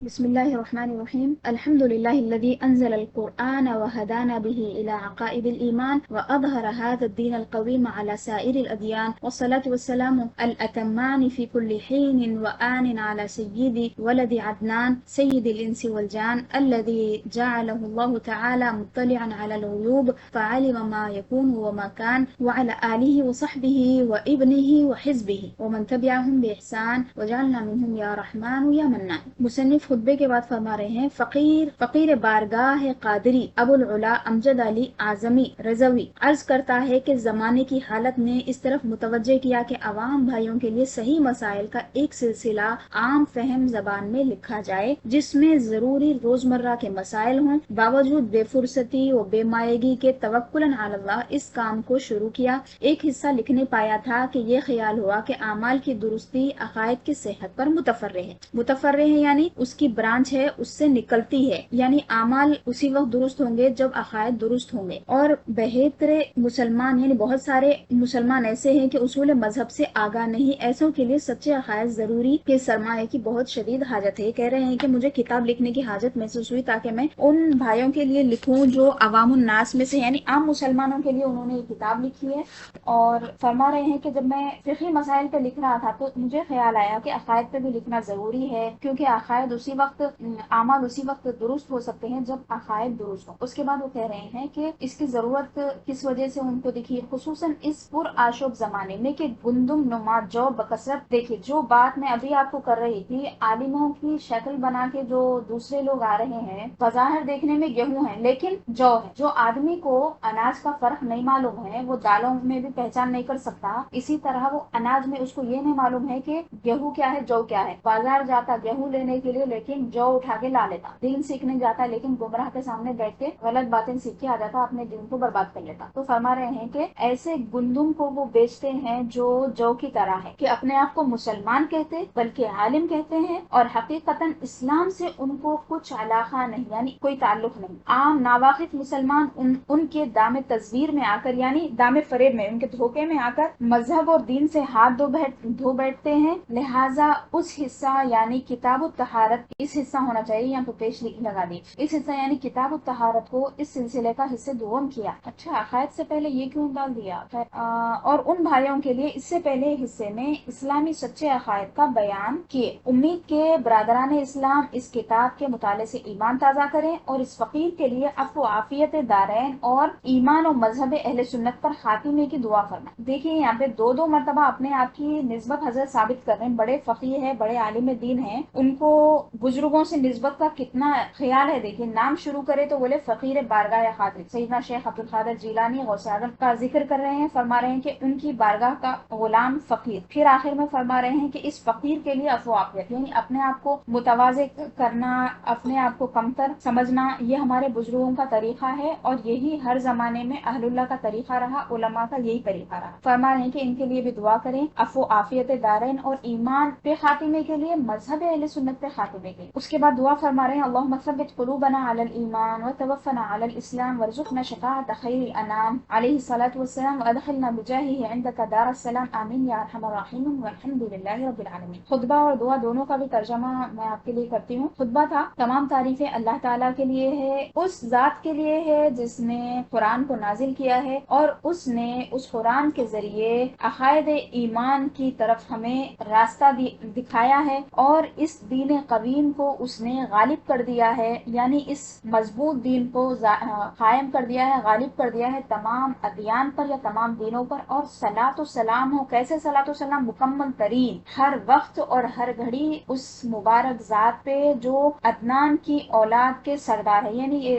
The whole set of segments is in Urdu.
بسم الله الرحمن الرحيم. الحمد لله الذي أنزل القرآن وهدانا به إلى عقائد الإيمان وأظهر هذا الدين القويم على سائر الأديان، والصلاة والسلام الأتمان في كل حين وآن على سيد ولد عدنان سيد الإنس والجان، الذي جعله الله تعالى مطلعا على الغيوب فعلم ما يكون وما كان، وعلى آله وصحبه وابنه وحزبه ومن تبعهم بإحسان وجعلنا منهم يا رحمن يا منان. مصنف خطبے کے بعد فرما رہے ہیں فقیر بارگاہ قادری ابو العلا امجد علی اعظمی رضوی عرض کرتا ہے کہ زمانے کی حالت نے اس طرف متوجہ کیا کہ عوام بھائیوں کے لیے صحیح مسائل کا ایک سلسلہ عام فہم زبان میں لکھا جائے، جس میں ضروری روزمرہ کے مسائل ہوں۔ باوجود بے فرصتی و بے مائگی کے توکلاً علی اللہ اس کام کو شروع کیا۔ ایک حصہ لکھنے پایا تھا کہ یہ خیال ہوا کہ اعمال کی درستی عقائد کی صحت پر متفرع ہے یعنی اس کی برانچ ہے، اس سے نکلتی ہے، یعنی اعمال اسی وقت درست ہوں گے جب عقائد درست ہوں گے۔ اور بہتر مسلمان یعنی بہت سارے مسلمان ایسے ہیں کہ اصول مذہب سے آگاہ نہیں، ایسوں کے لیے سچے عقائد ضروری کے سرمایہ کی بہت شدید حاجت ہے۔ کہہ رہے ہیں کہ مجھے کتاب لکھنے کی حاجت محسوس ہوئی تاکہ میں ان بھائیوں کے لیے لکھوں جو عوام الناس میں سے یعنی عام مسلمانوں کے لیے انہوں نے یہ کتاب لکھی ہے۔ اور فرما رہے ہیں کہ جب میں فقہی مسائل پہ لکھ رہا تھا تو مجھے خیال آیا کہ عقائد پہ بھی لکھنا ضروری ہے، کیونکہ عقائد اعمال اسی وقت درست ہو سکتے ہیں جب عقائد درست ہوں۔ اس کے بعد وہ کہہ رہے ہیں کہ اس کی ضرورت کس وجہ سے ان کو دکھی، خصوصاً اس پر آشوب زمانے میں کہ گندم نما جو بکثرت دیکھے۔ جو بات میں ابھی آپ کو کر رہی تھی، عالموں کی شکل بنا کے جو دوسرے لوگ آ رہے ہیں، بظاہر دیکھنے میں گیہوں ہیں لیکن جو ہے، جو آدمی کو اناج کا فرق نہیں معلوم ہے وہ دالوں میں بھی پہچان نہیں کر سکتا، اسی طرح وہ اناج میں اس کو یہ نہیں معلوم ہے کہ گیہوں کیا ہے جو کیا ہے۔ بازار جاتا گیہوں لینے کے لیے لیکن جو اٹھا کے لا لیتا، دین سیکھنے جاتا لیکن گمراہ کے سامنے بیٹھ کے غلط باتیں سیکھ کے آ جاتا، اپنے دین کو برباد کر لیتا۔ تو فرما رہے ہیں کہ ایسے گندم کو وہ بیچتے ہیں جو کی طرح ہے کہ اپنے آپ کو مسلمان کہتے بلکہ عالم کہتے ہیں، اور حقیقتاً اسلام سے ان کو کچھ علاقہ نہیں یعنی کوئی تعلق نہیں۔ عام ناواقف مسلمان ان کے دام تصویر میں آ کر یعنی دام فریب میں، ان کے دھوکے میں آ کر مذہب اور دین سے ہاتھ دھو بیٹھتے ہیں۔ لہٰذا اس حصہ یعنی کتاب الطہارت، اس حصہ ہونا چاہیے یہاں پہ پیش لگا دی، اس حصہ یعنی کتاب الطہارت کو اس سلسلے کا حصہ دوم کیا۔ اچھا، عقائد سے پہلے یہ کیوں ڈال دیا؟ اور ان بھائیوں کے لیے اس سے پہلے حصے میں اسلامی سچے عقائد کا بیان کیے۔ امید کے برادران اسلام اس کتاب کے مطالعے سے ایمان تازہ کریں اور اس فقیر کے لیے عفو و عافیت دارین اور ایمان و مذہب اہل سنت پر خاتمے کی دعا فرمائیں۔ دیکھیے یہاں پہ دو مرتبہ اپنے آپ کی نسبت حضرت ثابت کر رہے ہیں، بڑے فقیر ہے، بڑے عالم دین ہیں، ان کو بزرگوں سے نسبت کا کتنا خیال ہے۔ دیکھیے نام شروع کرے تو بولے فقیر بارگاہ خادر، سیدنا شیخ عبد القادر جیلانی غوث اعظم کا ذکر کر رہے ہیں، فرما رہے ہیں کہ ان کی بارگاہ کا غلام فقیر، پھر آخر میں فرما رہے ہیں کہ اس فقیر کے لیے عفو عافیت یعنی اپنے آپ کو متواضع کرنا، اپنے آپ کو کمتر سمجھنا، یہ ہمارے بزرگوں کا طریقہ ہے اور یہی ہر زمانے میں اہل اللہ کا طریقہ رہا، علماء کا یہی طریقہ رہا۔ فرما رہے ہیں کہ ان کے لیے بھی دعا کریں، عفو عافیت دارین اور ایمان پہ خاتمے کے لیے، مذہب اہل سنت پہ خاتمے کے لیے۔ اس کے بعد دعا فرما رہے ہیں اللہم ثبت قلوبنا علی الایمان وتوفنا علی الاسلام وارزقنا شفاعت خیر الانام علیہ الصلاۃ والسلام وادخلنا بجاہہ عندک دار السلام آمین یا ارحم الراحمین والحمد للہ رب العالمین۔ خطبہ اور دعا دونوں کا بھی ترجمہ میں آپ کے لیے کرتی ہوں۔ خطبہ تھا تمام تعریفیں اللہ تعالیٰ کے لیے ہے، اس ذات کے لیے ہے جس نے قرآن کو نازل کیا ہے اور اس نے اس قرآن کے ذریعے عقائد ایمان کی طرف ہمیں راستہ دکھایا ہے اور اس دین قویم کو اس نے غالب کر دیا ہے، یعنی اس مضبوط دین کو قائم کر دیا ہے، غالب کر دیا ہے تمام ادیان پر یا تمام دینوں پر۔ اور صلاۃ و سلام ہو، کیسے صلاۃ و سلام؟ مکمل ترین، ہر وقت اور ہر گھڑی اس مبارک ذات پہ جو عدنان کی اولاد کے سردار ہے، یعنی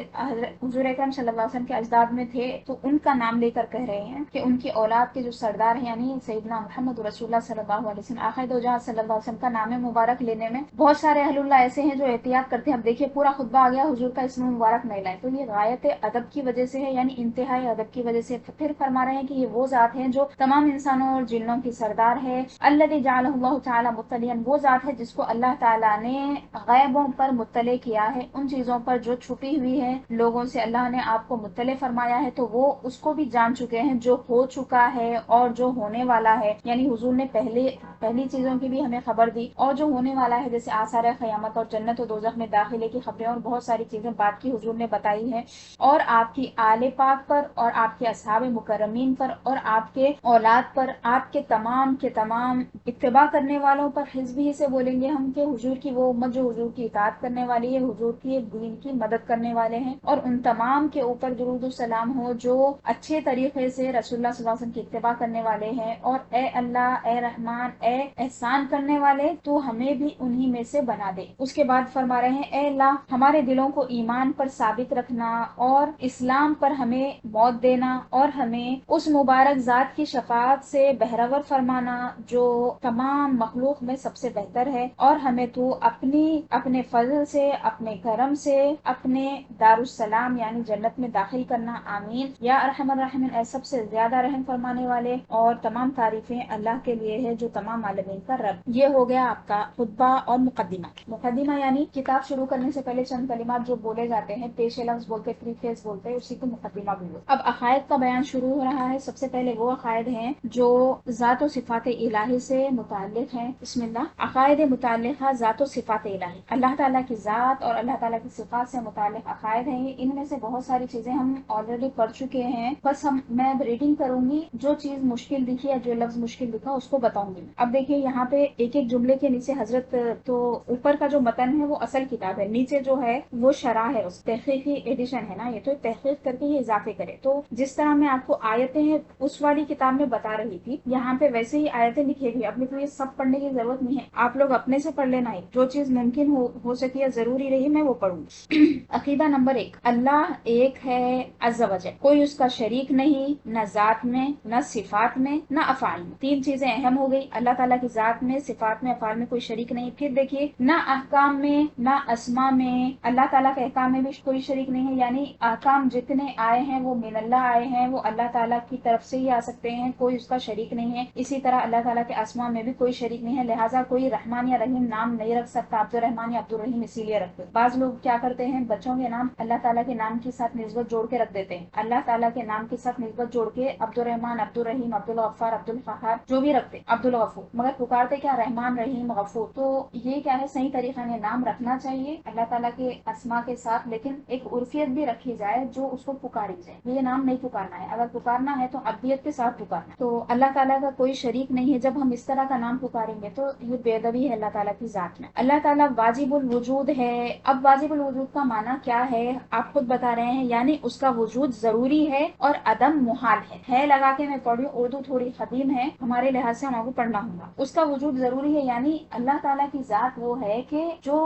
حضور اکرم صلی اللہ علیہ وسلم کے اجداد میں تھے تو ان کا نام لے کر کہہ رہے ہیں کہ ان کی اولاد کے جو سردار ہیں یعنی سیدنا محمد رسول اللہ صلی اللہ علیہ وسلم، آخر دو جہاں صلی اللہ علیہ وسلم کا نام مبارک لینے میں بہت سارے اہل اللہ ایسے ہیں جو احتیاط کرتے ہیں۔ اب دیکھیے پورا خطبہ آ گیا، حضور کا اسم مبارک نہیں لائے، تو یہ غایت ادب کی وجہ سے ہے، یعنی انتہائی ادب کی وجہ سے۔ پھر فرما رہے ہیں کہ یہ وہ ذات ہیں جو تمام انسانوں اور جنوں کی سردار ہے، الذی جعلہ اللہ تعالی مطلعا، وہ ذات ہے جس کو اللہ تعالیٰ نے غیبوں پر مطلع کیا ہے، ان چیزوں پر جو چھپی ہوئی ہے لوگوں سے اللہ نے آپ کو مطلع فرمایا ہے، تو وہ اس کو بھی جان چکے ہیں جو ہو چکا ہے اور جو ہونے والا ہے، یعنی حضور نے پہلے پہلی چیزوں کی بھی ہمیں خبر دی، اور جو ہونے والا ہے جیسے آثار قیامت اور جنت و دوزخ میں داخلے کی خبریں اور بہت ساری چیزیں بات کی حضور نے بتائی ہیں، اور آپ کی آل پاک پر اور آپ کے اصحاب مکرمین پر اور آپ کے اولاد پر، آپ کے تمام اتباع کرنے والوں پر حزب ہی سے بولیں گے ہم کہ حضور کی وہ امت جو حضور کی اطاعت کرنے والی ہے، حضور کی دین کی مدد کرنے والے ہیں، اور ان تمام کے اوپر درود السلام ہو جو اچھے طریقے سے رسول اللہ صلی اللہ علیہ وسلم کی اتباع کرنے والے ہیں، اور اے اللہ، اے رحمان، اے احسان کرنے والے، تو ہمیں بھی انہی میں سے بنا دے۔ اس کے بعد فرما رہے ہیں اے اللہ ہمارے دلوں کو ایمان پر ثابت رکھنا اور اسلام پر ہمیں موت دینا، اور ہمیں اس مبارک ذات کی شفاعت سے بہرور فرمانا جو تمام مخلوق میں سب سے بہتر ہے، اور ہمیں تو اپنے فضل سے، اپنے کرم سے، اپنے دارالسلام یعنی جنت میں داخل کرنا، آمین یا ارحم الراحمین، اے سب سے زیادہ رحم فرمانے والے۔ اور تمام تعریفیں اللہ کے لیے ہے جو تمام عالمین کا رب۔ یہ ہو گیا آپ کا خطبہ اور مقدمہ یعنی کتاب شروع کرنے سے پہلے چند کلمات جو بولے جاتے ہیں، پیش لفظ بولتے، پریفیس بولتے، اسی کو مقدمہ بھی بولتے۔ اب عقائد کا بیان شروع ہو رہا ہے۔ سب سے پہلے وہ عقائد ہیں جو ذات و صفات الہی سے متعلق ہیں۔ بسم اللہ۔ عقائد متعلقہ ذات و صفات الہی، اللہ تعالیٰ کی ذات اور اللہ تعالیٰ کی صفات سے متعلق عقائد ہیں۔ ان میں سے بہت ساری چیزیں ہم آلریڈی پڑھ چکے ہیں، بس میں اب ریڈنگ کروں گی، جو چیز مشکل دکھی یا جو لفظ مشکل دکھا اس کو بتاؤں گی۔ اب دیکھیے یہاں پہ ایک ایک جملے کے نیچے حضرت، تو اوپر کا جو متن ہے وہ اصل کتاب ہے، نیچے جو ہے وہ شرح ہے، اس تحقیقی ایڈیشن ہے نا، یہ تو تحقیق کر کے یہ اضافے کرے۔ تو جس طرح میں آپ کو آیتیں ہیں اس والی کتاب میں بتا رہی تھی، یہاں پہ ویسے ہی آیتیں لکھی ہوئی۔ اب کو یہ سب پڑھنے کی ضرورت نہیں ہے، آپ لوگ اپنے سے پڑھ لینا ہے، جو چیز ممکن ہو سکی یا ضروری رہی میں وہ پڑھوں گی۔ عقیدہ نمبر 1، اللہ ایک ہے عز و جل، کوئی اس کا شریک نہیں، نہ ذات میں، نہ صفات میں، نہ افعال میں۔ تین چیزیں اہم ہو گئی، اللہ تعالیٰ کی ذات میں، صفات میں، افعال میں کوئی شریک نہیں۔ پھر دیکھیے نہ احکام میں، نہ اسما میں، اللہ تعالیٰ کے احکام میں بھی کوئی شریک نہیں ہے، یعنی احکام جتنے آئے ہیں وہ من اللہ آئے ہیں، وہ اللہ تعالیٰ کی طرف سے ہی آ سکتے ہیں، کوئی اس کا شریک نہیں ہے۔ اسی طرح اللہ تعالیٰ کے اسما میں بھی کوئی شریک نہیں ہے، لہٰذا کوئی رحمان یا رحیم نام نہیں رکھ سکتا، عبد الرحمان یا عبد الرحیم اسی لیے رکھتے۔ بعض لوگ کیا کرتے ہیں، بچوں کے نام اللہ تعالیٰ کے نام کے ساتھ نسبت جوڑ کے رکھ دیتے ہیں، اللہ تعالیٰ کے نام کے ساتھ نسبت جوڑ کے عبد الرحمان، عبد الرحیم، عبد الغفار، عبد القہار جو بھی رکھتے، عبد الغفور، مگر پکارتے کیا، رحمان، رحیم، غفور۔ تو یہ کیا ہے، صحیح طریقہ نے نام رکھنا چاہیے اللہ تعالیٰ کے اسما کے ساتھ، لیکن ایک عرفیت بھی رکھی جائے جو اس کو پکاری جائے، یہ نام نہیں پکارنا ہے، اگر پکارنا ہے تو ابدیت کے ساتھ پکارنا ہے۔ تو اللہ تعالیٰ کا کوئی شریک نہیں ہے، جب ہم اس طرح کا نام پکاریں گے تو یہ بے ادبی ہے اللہ تعالیٰ کی ذات میں۔ اللہ تعالیٰ واجب الوجود ہے۔ اب واجب الوجود کا معنی کیا ہے آپ خود بتا رہے ہیں، یعنی اس کا وجود ضروری ہے اور عدم محال ہے لگا کے میں پڑھی، اردو تھوڑی قدیم ہے ہمارے لحاظ سے، ہم آپ کو پڑھنا ہوگا۔ اس کا وجود ضروری ہے، یعنی اللہ تعالیٰ کی ذات وہ ہے کہ جو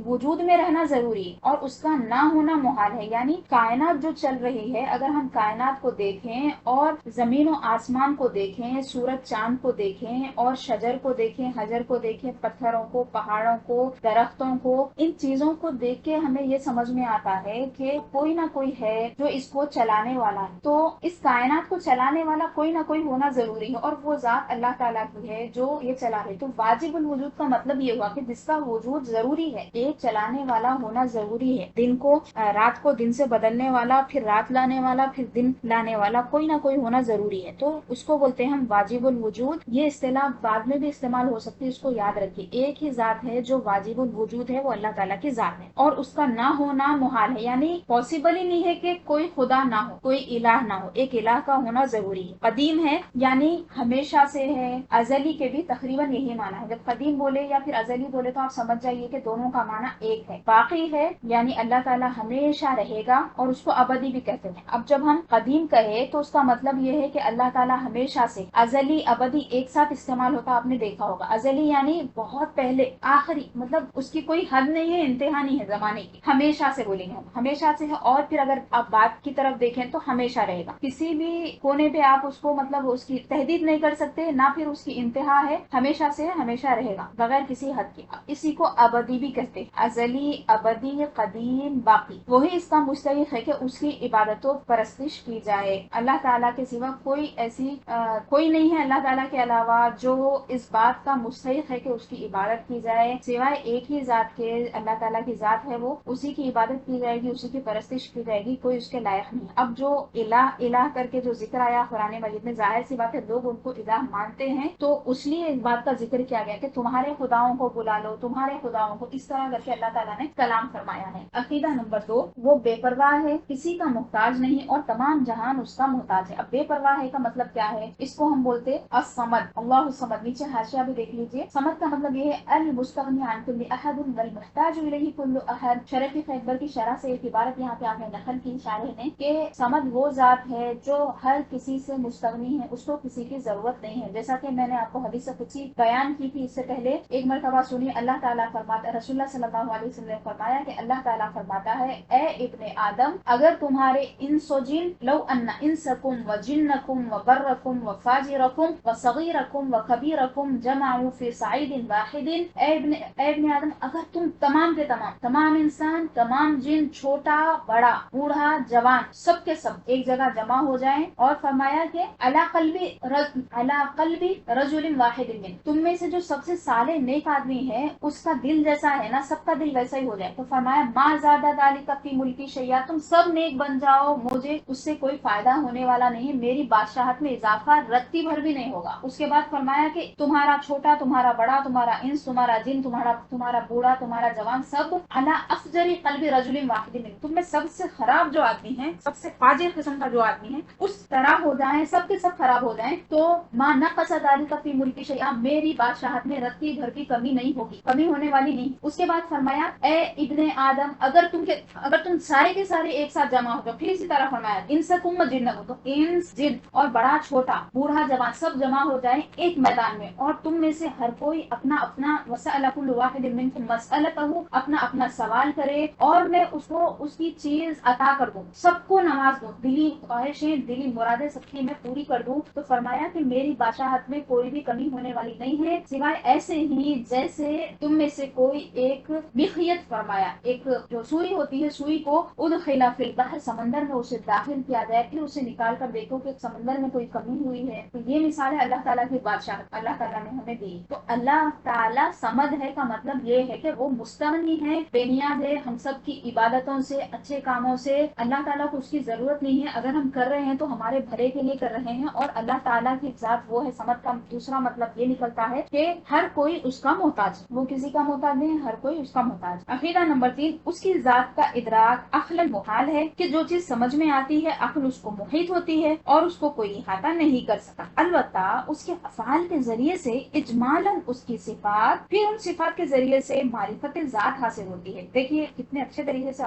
وجود میں رہنا ضروری ہے اور اس کا نہ ہونا محال ہے، یعنی کائنات جو چل رہی ہے، اگر ہم کائنات کو دیکھیں اور زمین و آسمان کو دیکھیں، سورج چاند کو دیکھیں اور شجر کو دیکھیں، حجر کو دیکھیں، پتھروں کو، پہاڑوں کو، درختوں کو، ان چیزوں کو دیکھ کے ہمیں یہ سمجھ میں آتا ہے کہ کوئی نہ کوئی ہے جو اس کو چلانے والا ہے، تو اس کائنات کو چلانے والا کوئی نہ کوئی ہونا ضروری ہے، اور وہ ذات اللہ تعالیٰ کی ہے جو یہ چلا رہی۔ تو واجب الوجود کا مطلب یہ ہوا کہ جس کا وجود ضروری ہے، ایک چلانے والا ہونا ضروری ہے، دن کو رات کو دن سے بدلنے والا، پھر رات لانے والا، پھر دن لانے والا، کوئی نہ کوئی ہونا ضروری ہے، تو اس کو بولتے ہیں ہم واجب الوجود۔ یہ اصطلاح بعد میں بھی استعمال ہو سکتی ہے، اس کو یاد رکھیے، ایک ہی ذات ہے جو واجب الوجود ہے، وہ اللہ تعالیٰ کی ذات ہے، اور اس کا نہ ہونا محال ہے، یعنی پاسبل ہی نہیں ہے کہ کوئی خدا نہ ہو، کوئی الہ نہ ہو، ایک الہ کا ہونا ضروری ہے۔ قدیم ہے یعنی ہمیشہ سے ہے، ازلی کے بھی تقریباً یہی معنی ہے، جب قدیم بولے یا پھر ازلی بولے تو آپ سمجھ جائیے کہ دونوں کا معنی ایک ہے۔ باقی ہے یعنی اللہ تعالیٰ ہمیشہ رہے گا، اور اس کو ابدی بھی کہتے ہیں۔ اب جب ہم قدیم کہے تو اس کا مطلب یہ ہے کہ اللہ تعالیٰ ہمیشہ سے، ازلی ابدی ایک ساتھ استعمال ہوتا آپ نے دیکھا ہوگا، ازلی یعنی بہت پہلے، آخری، مطلب اس کی کوئی حد نہیں ہے، انتہا نہیں ہے زمانے کی، ہمیشہ سے بولیں گے ہم، ہمیشہ سے ہے، اور پھر اگر آپ بات کی طرف دیکھیں تو ہمیشہ رہے گا، کسی بھی کونے پہ آپ اس کو مطلب اس کی تحدید نہیں کر سکتے، نہ پھر اس کی انتہا ہے، ہمیشہ سے ہے، ہمیشہ رہے گا بغیر کسی حد کے، اسی کو ابدی بھی کہتے ہیں، ازلی، ابدی، قدیم، باقی، وہی اس کا مستحق ہے کہ اس کی عبادت و پرستش کی جائے۔ اللہ تعالیٰ کے سوا کوئی ایسی کوئی نہیں ہے اللہ تعالیٰ کے علاوہ جو اس بات کا مستحق ہے کہ اس کی عبادت کی جائے، سوائے ایک ہی ذات کے، اللہ تعالیٰ کی ذات ہے وہ، اسی کی عبادت کی جائے گی، اسی کی پرستش کی جائے گی، کوئی اس کے لائق نہیں۔ اب جو الہ الہ کر کے جو ذکر آیا قرآن مجید میں، ظاہر سی بات ہے لوگ ان کو الہ مانتے ہیں، تو اسی لیے اس بات کا ذکر کیا گیا کہ تمہارے خداؤں کو بلا لو، تمہارے خداؤں کو، اس طرح کر کے اللہ تعالیٰ نے کلام فرمایا ہے۔ عقیدہ نمبر 2، وہ بے پرواہ ہے، کسی کا محتاج نہیں اور تمام جہان اس کا محتاج ہے۔ اب بے پرواہ ہے کا مطلب کیا ہے؟ اس کو ہم بولتے الصمد، اللہ الصمد۔ نیچے حاشیہ بھی دیکھ لیجیے۔ صمد کا مطلب یہ ہے المستغنی عن کل احد والمحتاج الیہ کل احد۔ شرح خیبر کی شرح سے ایک عبارت یہاں پہ آپ نے نقل کی شارح نے کہ صمد وہ ذات ہے جو ہر کسی سے مستغنی ہے، اس کو کسی کی ضرورت نہیں ہے۔ جیسا کہ میں نے آپ کو حدیث قدسی بیان کی تھی اس سے پہلے، ایک مرتبہ سنی، اللہ تعالیٰ فرماتا، رسول اللہ صلی اللہ علیہ وسلم نے فرمایا کہ اللہ تعالیٰ فرماتا ہے، اے ابن آدم، اگر تمہارے انس و جن، لو ان انسکم و جنکم و برکم و فاجرکم و صغیرکم و کبیرکم جمعوا فی صعید واحد، اے ابن آدم، اگر تم تمام کے تمام انسان، تمام جن، چھوٹا بڑا، بوڑھا جوان، سب کے سب ایک جگہ جمع ہو جائیں، اور فرمایا کہ علی قلبی رجل واحد من، تم میں سے جو سب سے صالح نیک آدمی ہے اس کا دل جیسا ہے نا، سب کا دل ویسا ہی ہو جائے، تو فرمایا ما زیادہ ذالک فی ملکی شیئا، تم سب نیک بن جاؤ، مجھے اس سے کوئی فائدہ ہونے والا نہیں، میری بادشاہت میں اضافہ رتی بھر بھی نہیں ہوگا۔ اس کے بعد فرمایا کہ تمہارا چھوٹا، تمہارا بڑا، تمہارا انس، تمہارا جن، تمہارا بوڑھا، تمہارا جوان، سب علی افجر قلب رجل واحد من، تم میں سب سے خراب جو آدمی ہے، سب سے فاجر قسم کا جو آدمی ہے، اس طرح ہو جائیں، سب کے سب خراب ہو جائیں، تو ما نقص ذلک فی ملکی شیئا، میری بادشاہت میں رتی بھر کی کمی نہیں ہوگی، کمی ہونے والی نہیں۔ اس کے بعد فرمایا اے ابن آدم، اگر تم سارے کے سارے ایک ساتھ جمع ہو جاؤ، پھر اسی طرح فرمایا انسکم و جنکم، تو انس، جن اور بڑا چھوٹا، بوڑھا جوان، سب جمع ہو جائیں ایک میدان میں، اور تم میں سے ہر کوئی اپنا اپنا وسأل کل واحد منکم مسألتہ، اپنا اپنا سوال کرے اور میں اس کو اس کی چیز عطا کر دوں، سب کو نواز دوں، دلی خواہشیں، دلی مرادیں سب کی میں پوری کر دوں، تو فرمایا کہ میری بادشاہت میں کوئی بھی کمی ہونے والی نہیں ہے، سوائے ایسے ہی جیسے تم میں سے کوئی ایک بخیت، فرمایا ایک جو سوئی ہوتی ہے، سوئی کو ادخل فی البحر، سمندر میں اسے داخل کیا جائے، پھر اسے نکال کر دیکھو کہ سمندر میں کوئی کمی ہوئی ہے۔ تو یہ مثال ہے اللہ تعالیٰ کی بادشاہت، اللہ تعالیٰ نے ہمیں دی۔ تو اللہ تعالیٰ سمد ہے کا مطلب یہ ہے کہ وہ مستغنی ہے، بے نیاز ہے ہم سب کی عبادتوں سے، اچھے کاموں سے، اللہ تعالیٰ کو اس کی ضرورت نہیں ہے، اگر ہم کر رہے ہیں تو ہمارے بھلے کے لیے کر رہے ہیں، اور اللہ تعالیٰ کی ذات وہ ہے۔ سمد کا دوسرا مطلب یہ نکلتا ہے کہ ہر کوئی اس کا محتاج ہے، وہ کسی کا محتاج نہیں، ہر کوئی اس کا محتاج۔ عقیدہ نمبر 3، اس کی ذات کا ادراک عقل محال ہے، کہ جو چیز سمجھ میں آتی ہے عقل اس کو محیط ہوتی ہے اور اس کو کوئی احاطہ نہیں کر سکتا، البتہ اس کے افعال کے ذریعے سے اجمالاً اس کی صفات، پھر ان صفات کے ذریعے سے معرفت ذات حاصل ہوتی ہے۔ دیکھیے کتنے اچھے طریقے سے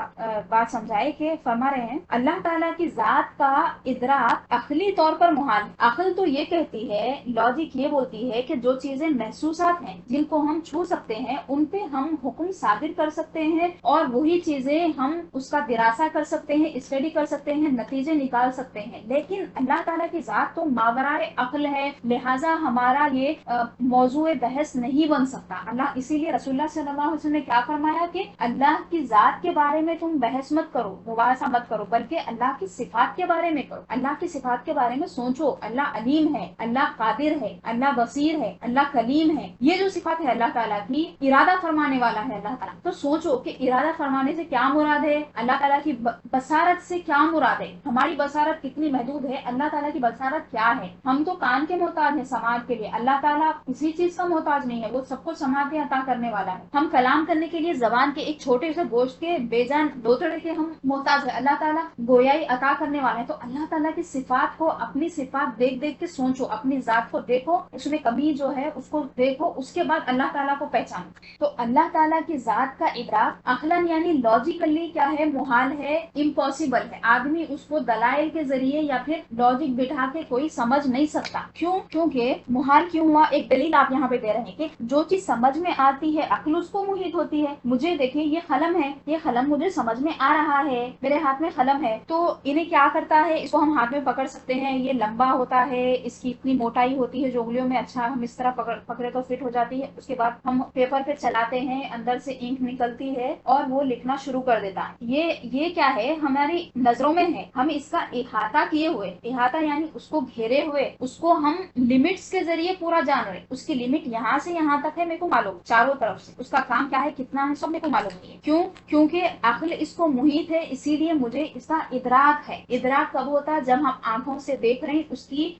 بات سمجھائے کہ فرما رہے ہیں اللہ تعالیٰ کی ذات کا ادراک عقلی طور پر محال ہے۔ عقل تو یہ کہتی ہے، لاجک یہ بولتی ہے کہ جو چیزیں محسوسات ہیں، جن کو ہم چھو سکتے ہیں، ان پہ ہم حکم صادر کر سکتے ہیں، اور وہی چیزیں ہم اس کا دراسہ کر سکتے ہیں، اسٹڈی کر سکتے ہیں، نتیجے نکال سکتے ہیں، لیکن اللہ تعالیٰ کی ذات تو ماورائے عقل ہے، لہٰذا ہمارا یہ موضوع بحث نہیں بن سکتا۔ اللہ اسی لیے رسول اللہ صلی اللہ علیہ وسلم نے کیا فرمایا کہ اللہ کی ذات کے بارے میں تم بحث مت کرو، مباحثہ مت کرو، بلکہ اللہ کی صفات کے بارے میں کرو، اللہ کی صفات کے بارے میں سوچو، اللہ علیم ہے، اللہ قادر ہے، اللہ بصیر ہے، اللہ کلیم ہے، یہ جو صفات ہے اللہ تعالیٰ کی، ارادہ فرمانے والا ہے اللہ تعالیٰ، تو سوچو کہ ارادہ فرمانے سے کیا مراد ہے، اللہ تعالیٰ کی بصارت سے کیا مراد ہے، ہماری بصارت کتنی محدود ہے، اللہ تعالیٰ کی بصارت کیا ہے، ہم تو کان کے محتاج ہیں سماعت کے لیے، اللہ تعالیٰ کسی چیز کا محتاج نہیں ہے، وہ سب کو سماعتیں عطا کرنے والا ہے، ہم کلام کرنے کے لیے زبان کے ایک چھوٹے سے گوشت کے بے جان دوتڑے کے ہم محتاج ہیں، اللہ تعالیٰ گویائی عطا کرنے والے ہیں۔ تو اللہ تعالیٰ کی صفات کو، اپنی صفات دیکھ دیکھ کے سوچو، اپنی ذات کو دیکھو، اس میں کمی جو ہے اس کو دیکھو، اس کے بعد اللہ تعالیٰ کو پہچانو۔ تو اللہ تعالیٰ کی ذات کا ادراک عقلاً یعنی لاجیکلی کیا ہے، محال ہے، امپاسبل ہے، آدمی اس کو دلائل کے ذریعے یا پھر لاجک بٹھا کے کوئی سمجھ نہیں سکتا۔ کیوں؟ کیونکہ محال کیوں ہوا، ایک دلیل آپ یہاں پہ دے رہے ہیں کہ جو چیز سمجھ میں آتی ہے عقل اس کو محیط ہوتی ہے۔ مجھے دیکھیں یہ قلم ہے، یہ قلم مجھے سمجھ میں آ رہا ہے، میرے ہاتھ میں قلم ہے، تو انہیں کیا کرتا ہے، اس کو ہم ہاتھ میں پکڑ سکتے ہیں، یہ لمبا ہوتا ہے، اس کی اتنی موٹائی ہوتی ہے جو انگلیوں میں، اچھا ہم اس طرح پکڑے تو فٹ ہو جاتی ہے، اس کے بعد ہم پیپر پہ چلاتے ہیں، اندر سے انک نکلتی ہے اور وہ لکھنا شروع کر دیتا ہے۔ یہ کیا ہے، ہماری نظروں میں ہے، ہم اس کا احاطہ کیے ہوئے، احاطہ یعنی اس کو گھیرے ہوئے، اس کو ہم لمٹس کے ذریعے پورا جان رہے، اس کی لمٹ یہاں سے یہاں تک ہے، میرے کو معلوم، چاروں طرف سے اس کا کام کیا ہے، کتنا ہے، سب میرے کو معلوم نہیں ہے۔ کیوں؟ کیونکہ عقل اس کو محیط ہے، اسی لیے مجھے اس کا ادراک ہے۔ ادراک کب ہوتا ہے، جب ہم آنکھوں سے دیکھ رہے ہیں،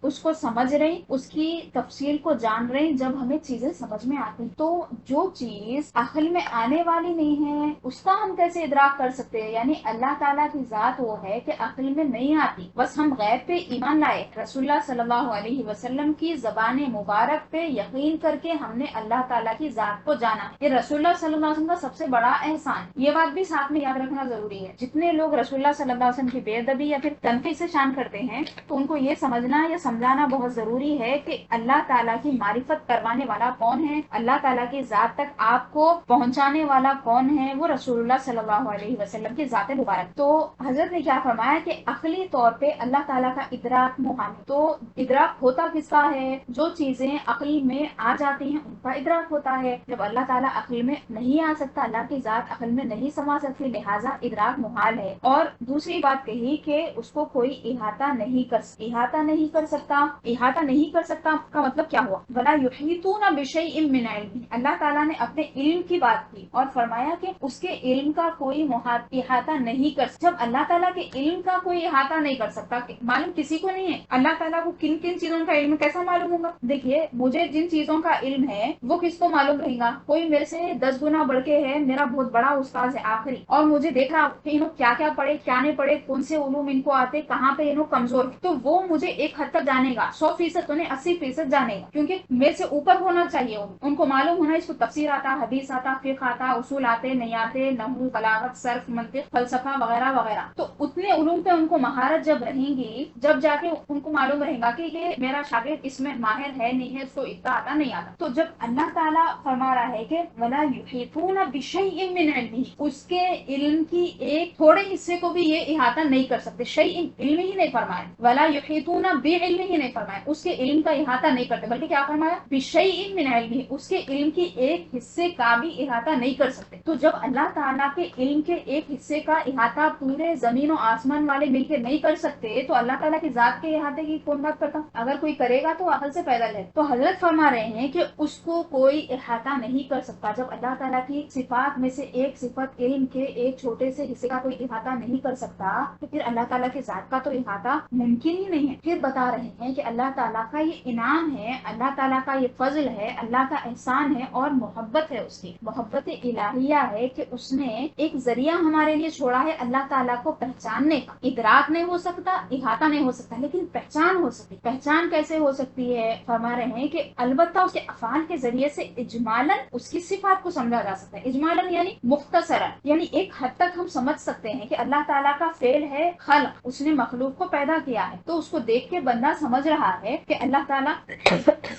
اس کو سمجھ رہے ہیں، اس کی تفسیر تفصیل کو جان رہے ہیں جب ہمیں چیزیں سمجھ میں آتی. تو جو چیز عقل میں آنے والی نہیں ہے اس کا ہم کیسے ادراک کر سکتے ہیں؟ یعنی اللہ تعالیٰ کی ذات وہ ہے کہ عقل میں نہیں آتی. بس ہم غیب پہ ایمان لائے، رسول اللہ صلی اللہ علیہ وسلم کی زبان مبارک پہ یقین کر کے ہم نے اللہ تعالیٰ کی ذات کو جانا. یہ رسول اللہ صلی اللہ علیہ وسلم کا سب سے بڑا احسان. یہ بات بھی ساتھ میں یاد رکھنا ضروری ہے. جتنے لوگ رسول اللہ صلی اللہ علیہ وسلم کی بے ادبی یا پھر تنقید سے شان کرتے ہیں تو ان کو یہ سمجھنا یا سمجھانا بہت ضروری ہے کہ اللہ تعالیٰ کی معرفت کروانے والا کون ہے، اللہ تعالیٰ کی ذات تک آپ کو پہنچانے والا کون ہے، وہ رسول اللہ صلی اللہ علیہ وسلم کی ذات مبارک. تو حضرت نے کیا فرمایا کہ عقلی طور پہ اللہ تعالیٰ کا ادراک محال. تو ادراک ہوتا کس کا ہے؟ جو چیزیں عقل میں آ جاتی ہیں ان کا ادراک ہوتا ہے. جب اللہ تعالیٰ عقل میں نہیں آ سکتا، اللہ کی ذات عقل میں نہیں سما سکتی، لہٰذا ادراک محال ہے. اور دوسری بات کہی کہ اس کو کوئی احاطہ نہیں کر سکتا. احاطہ نہیں کر سکتا کا مطلب کیا ہوا؟ وَلَا يُحِيطُونَ بِشَيْءٍ مِّنْ عِلْمِهِ. اللہ تعالیٰ نے اپنے علم کی بات کی اور فرمایا کہ اس کے علم کا کوئی احاطہ نہیں کر سکتا. جب اللہ تعالیٰ کے علم کا کوئی احاطہ نہیں کر سکتا، معلوم کسی کو نہیں ہے. اللہ تعالیٰ کو کن کن چیزوں کا علم کیسا معلوم ہوگا؟ دیکھیے، مجھے جن چیزوں کا علم ہے وہ کس کو معلوم رہے گا؟ کوئی میرے سے 10 گنا بڑھ کے ہے، میرا بہت بڑا استاذ ہے آخری، اور مجھے دیکھ رہا کہ انہوں کیا کیا پڑھے، کیا نہیں پڑھے، کون سے علوم ان کو آتے، کہاں پہ انہوں کمزور، تو وہ مجھے ایک حد تک جانے گا. 100% انہیں 80% جانے گا، کیونکہ میرے سے اوپر ہونا چاہیے. ان کو معلوم ہونا اس کو تفسیر آتا، حدیث آتا، فقہ آتا، اصول آتے نہیں آتے، نحو، بلاغت، صرف، منطق، فلسفہ وغیرہ وغیرہ. تو اتنے علوم پہ ان کو مہارت جب رہیں گی، جب جا کے ان کو معلوم رہے گا کہ یہ میرا شاگرد اس میں ماہر ہے نہیں ہے، اس کو اتنا آتا نہیں آتا. تو جب اللہ تعالیٰ فرما رہا ہے کہ وَلَا يُحِيطُونَ بِشَيْءٍ مِّنْ عِلْمِهِ، اس کے علم کی ایک تھوڑے حصے کو بھی یہ احاطہ نہیں کر سکتے. شیء علم ہی نہیں فرمایا، وَلَا يُحِيطُونَ بِعِلْمِهِ نہیں فرمایا، اس کے علم کا احاطہ نہیں کرتے، بلکہ کیا فرمایا؟ بِشَيْءٍ مِّنْ عِلْمِهِ، اس کے علم کی ایک حصے کا بھی احاطہ نہیں کر سکتے. تو جب اللہ تعالیٰ کے علم کے ایک حصے کا احاطہ پورے زمین و آسمان والے مل کے نہیں کر سکتے تو اللہ تعالیٰ کی ذات کے احاطے کی کون بات کرتا؟ اگر کوئی کرے گا تو عقل سے پیدل ہے. تو حضرت فرما رہے ہیں کہ اس کو کوئی احاطہ نہیں کر سکتا. جب اللہ تعالیٰ کی صفات میں سے ایک صفت علم کے ایک چھوٹے سے حصے کا کوئی احاطہ نہیں کر سکتا تو پھر اللہ تعالیٰ کی ذات کا تو احاطہ ممکن ہی نہیں ہے. پھر بتا رہے ہیں کہ اللہ تعالیٰ کا یہ انعام ہے، اللہ تعالیٰ کا یہ فضل ہے، اللہ کا احسان ہے اور محبت ہے. اس کی محبت الہیہ ہے کہ اس نے ایک ذریعہ ہمارے لیے چھوڑا ہے اللہ تعالیٰ کو پہچاننے کا. ادراک نہیں ہو سکتا، احاطہ نہیں ہو سکتا، لیکن پہچان ہو سکتی. پہچان کیسے ہو سکتی ہے؟ فرما رہے ہیں کہ البتہ اس کے افعال کے ذریعے سے اجمالاً اس کی صفات کو سمجھا جا سکتا ہے. اجمالاً یعنی مختصراً، یعنی ایک حد تک ہم سمجھ سکتے ہیں کہ اللہ تعالیٰ کا فعل ہے خلق، اس نے مخلوق کو پیدا کیا ہے. تو اس کو دیکھ کے بندہ سمجھ رہا ہے کہ اللہ تعالیٰ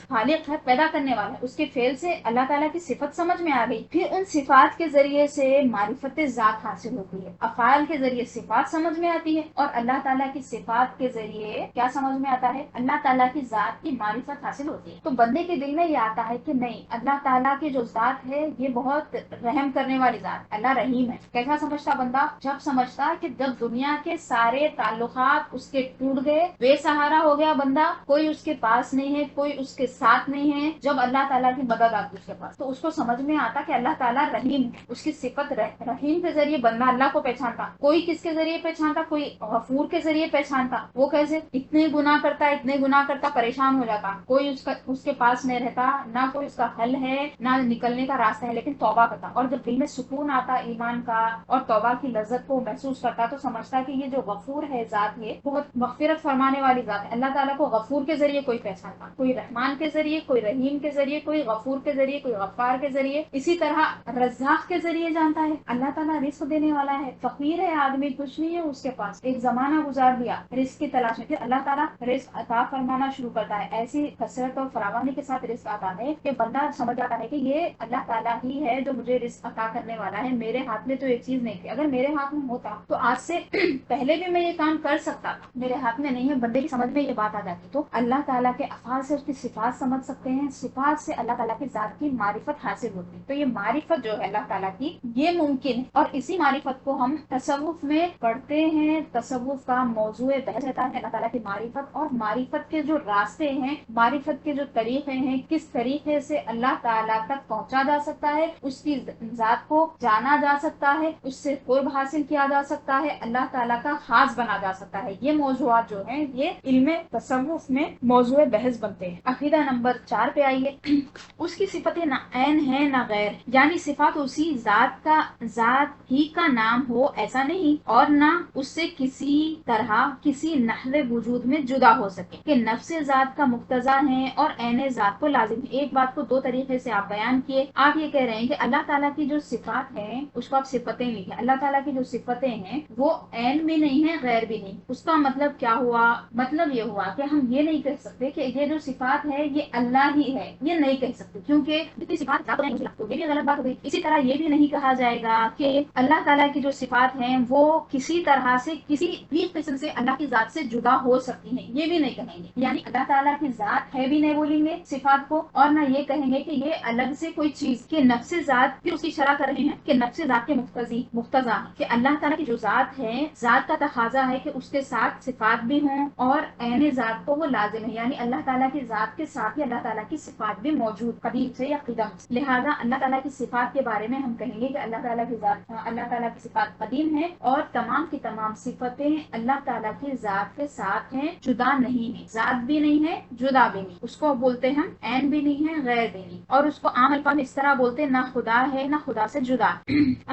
خالق ہے، پیدا کرنے والا ہے. اس کے فعل سے اللہ تعالیٰ کی صفت سمجھ میں آ گئی. پھر ان صفات کے ذریعے سے معرفت ذات حاصل ہوتی ہے. افعال کے ذریعے صفات سمجھ میں آتی ہے اور اللہ تعالیٰ کی صفات کے ذریعے کیا سمجھ میں آتا ہے؟ اللہ تعالیٰ کی ذات کی معرفت حاصل ہوتی ہے. تو بندے کے دل میں یہ آتا ہے کہ نہیں، اللہ تعالیٰ کی جو ذات ہے یہ بہت رحم کرنے والی ذات، اللہ رحیم ہے. کیسا سمجھتا بندہ؟ جب سمجھتا کہ جب دنیا کے سارے تعلقات اس کے ٹوٹ گئے، بے سہارا ہو گیا بندہ، کوئی اس کے پاس نہیں ہے، کوئی اس کے ساتھ نہیں ہے، جب اللہ تعالیٰ کی مدد آتی اس کے پاس تو اس کو سمجھ میں آتا کہ اللہ تعالیٰ رحیم ہے. اس کی صفت رحیم کے ذریعے بندہ اللہ کو پہچانتا. کوئی کس کے ذریعے پہچانتا؟ کوئی غفور کے ذریعے پہچانتا. وہ کیسے؟ اتنے گناہ کرتا پریشان ہو جاتا، کوئی اس کے پاس نہیں رہتا، نہ کوئی اس کا حل ہے نہ نکلنے کا راستہ ہے، لیکن توبہ کرتا. اور جب دل میں سکون آتا ایمان کا اور توبہ کی لذت کو محسوس کرتا تو سمجھتا کہ یہ جو غفور ہے ذات ہے بہت مغفرت فرمانے والی ذات ہے. اللہ تعالیٰ کو غفور کے ذریعے کوئی پہچانتا، کوئی رحمان کے ذریعے، کوئی رحیم کے ذریعے، کوئی غفور کے ذریعے، کوئی غفار کے ذریعے. اسی طرح رزاق کے ذریعے جانتا ہے. اللہ تعالیٰ رزق دینے والا ہے. فقیر ہے آدمی، کچھ نہیں ہے اس کے پاس، ایک زمانہ گزار دیا رزق کی تلاش میں، پھر اللہ تعالیٰ رزق عطا فرمانا شروع کرتا ہے. ایسی کثرت اور فراوانی کے ساتھ رزق آتا ہے کہ بندہ سمجھ جاتا ہے کہ یہ اللہ تعالیٰ ہی ہے جو مجھے رزق عطا کرنے والا ہے. میرے ہاتھ میں تو ایک چیز نہیں تھی، اگر میرے ہاتھ میں ہوتا تو آج سے پہلے بھی میں یہ کام کر سکتا تھا. میرے ہاتھ میں نہیں ہے. بندے کی سمجھ میں یہ بات آ جاتی تو اللہ تعالیٰ کے افعال سے اس کی صفات سمجھ سکتے ہیں. صفات سے اللہ تعالیٰ کی ذات کی معرفت حاصل ہوتی ہے. تو یہ معرفت جو ہے اللہ تعالیٰ کی یہ ممکن ہے اور اسی معرفت کو ہم تصوف میں پڑھتے ہیں. تصوف کا موضوع بحث رہتا ہے اللہ تعالیٰ کی معرفت اور معرفت کے جو راستے ہیں، معرفت کے جو طریقے ہیں، کس طریقے سے اللہ تعالیٰ تک پہنچا جا سکتا ہے، اس کی ذات کو جانا جا سکتا ہے، اس سے قرب حاصل کیا جا سکتا ہے، اللہ تعالیٰ کا خاص بنا جا سکتا ہے. یہ موضوعات جو ہیں یہ علم تصوف میں موضوع بحث بنتے ہیں. عقیدہ نمبر 4 پہ آئیے. اس کی صفتیں نہ عین ہے نہ غیر، یعنی صفات اسی ذات ہی کا نام ہو ایسا نہیں، اور نہ اس سے کسی طرح کسی نحو وجود میں جدا ہو سکے کہ نفس ذات کا مقتضا ہے اور عین ذات کو لازم ہے. ایک بات کو دو طریقے سے آپ بیان کیے. آپ یہ کہہ رہے ہیں کہ اللہ تعالیٰ کی جو صفات ہیں اس کو آپ صفتیں لکھیں. اللہ تعالیٰ کی جو صفتیں ہیں وہ عین بھی نہیں ہے غیر بھی نہیں. اس کا مطلب کیا ہوا؟ مطلب یہ ہوا کہ ہم یہ نہیں کہہ سکتے کہ یہ جو صفات ہے یہ اللہ ہی ہے، یہ نہیں کہہ سکتے، کیونکہ جتنی صفات تو یہ بھی غلط بات ہو گئی. اسی طرح یہ بھی نہیں کہا جائے گا کہ اللہ تعالیٰ کی جو صفات ہیں وہ کسی طرح سے کسی بھی قسم سے اللہ کی ذات سے جدا ہو سکتی ہیں، یہ بھی نہیں کہیں گے. یعنی اللہ تعالیٰ کی ذات ہے بھی نہیں بولیں گے صفات کو، اور نہ یہ کہیں گے کہ یہ الگ سے کوئی چیز کہ نفس ذات، پھر اس کی شرح کر رہے ہیں کہ نفس ذات کے مقتضا ہے کہ اللہ تعالیٰ کی جو ذات ہے، ذات کا تقاضا ہے کہ اس کے ساتھ صفات بھی ہوں اور عین ذات کو وہ لازم ہے. یعنی اللہ تعالیٰ کی ذات کے ساتھ ہی اللہ تعالیٰ کی صفات بھی موجود قدیم سے یا قدم سے. لہذا اللہ تعالیٰ کی صفات کے بارے میں ہم کہیں گے کہ اللہ تعالیٰ کی ذات، اللہ تعالیٰ کی صفات قدیم ہے اور تمام کی تمام صفتیں اللہ تعالیٰ کی ذات کے ساتھ ہیں، جدا نہیں ہے. ذات بھی نہیں ہے، جدا بھی نہیں. اس کو بولتے ہم عین بھی نہیں ہے، غیر بھی نہیں. اور اس کو عام الفاظ میں اس طرح بولتے نہ خدا ہے نہ خدا سے جدا.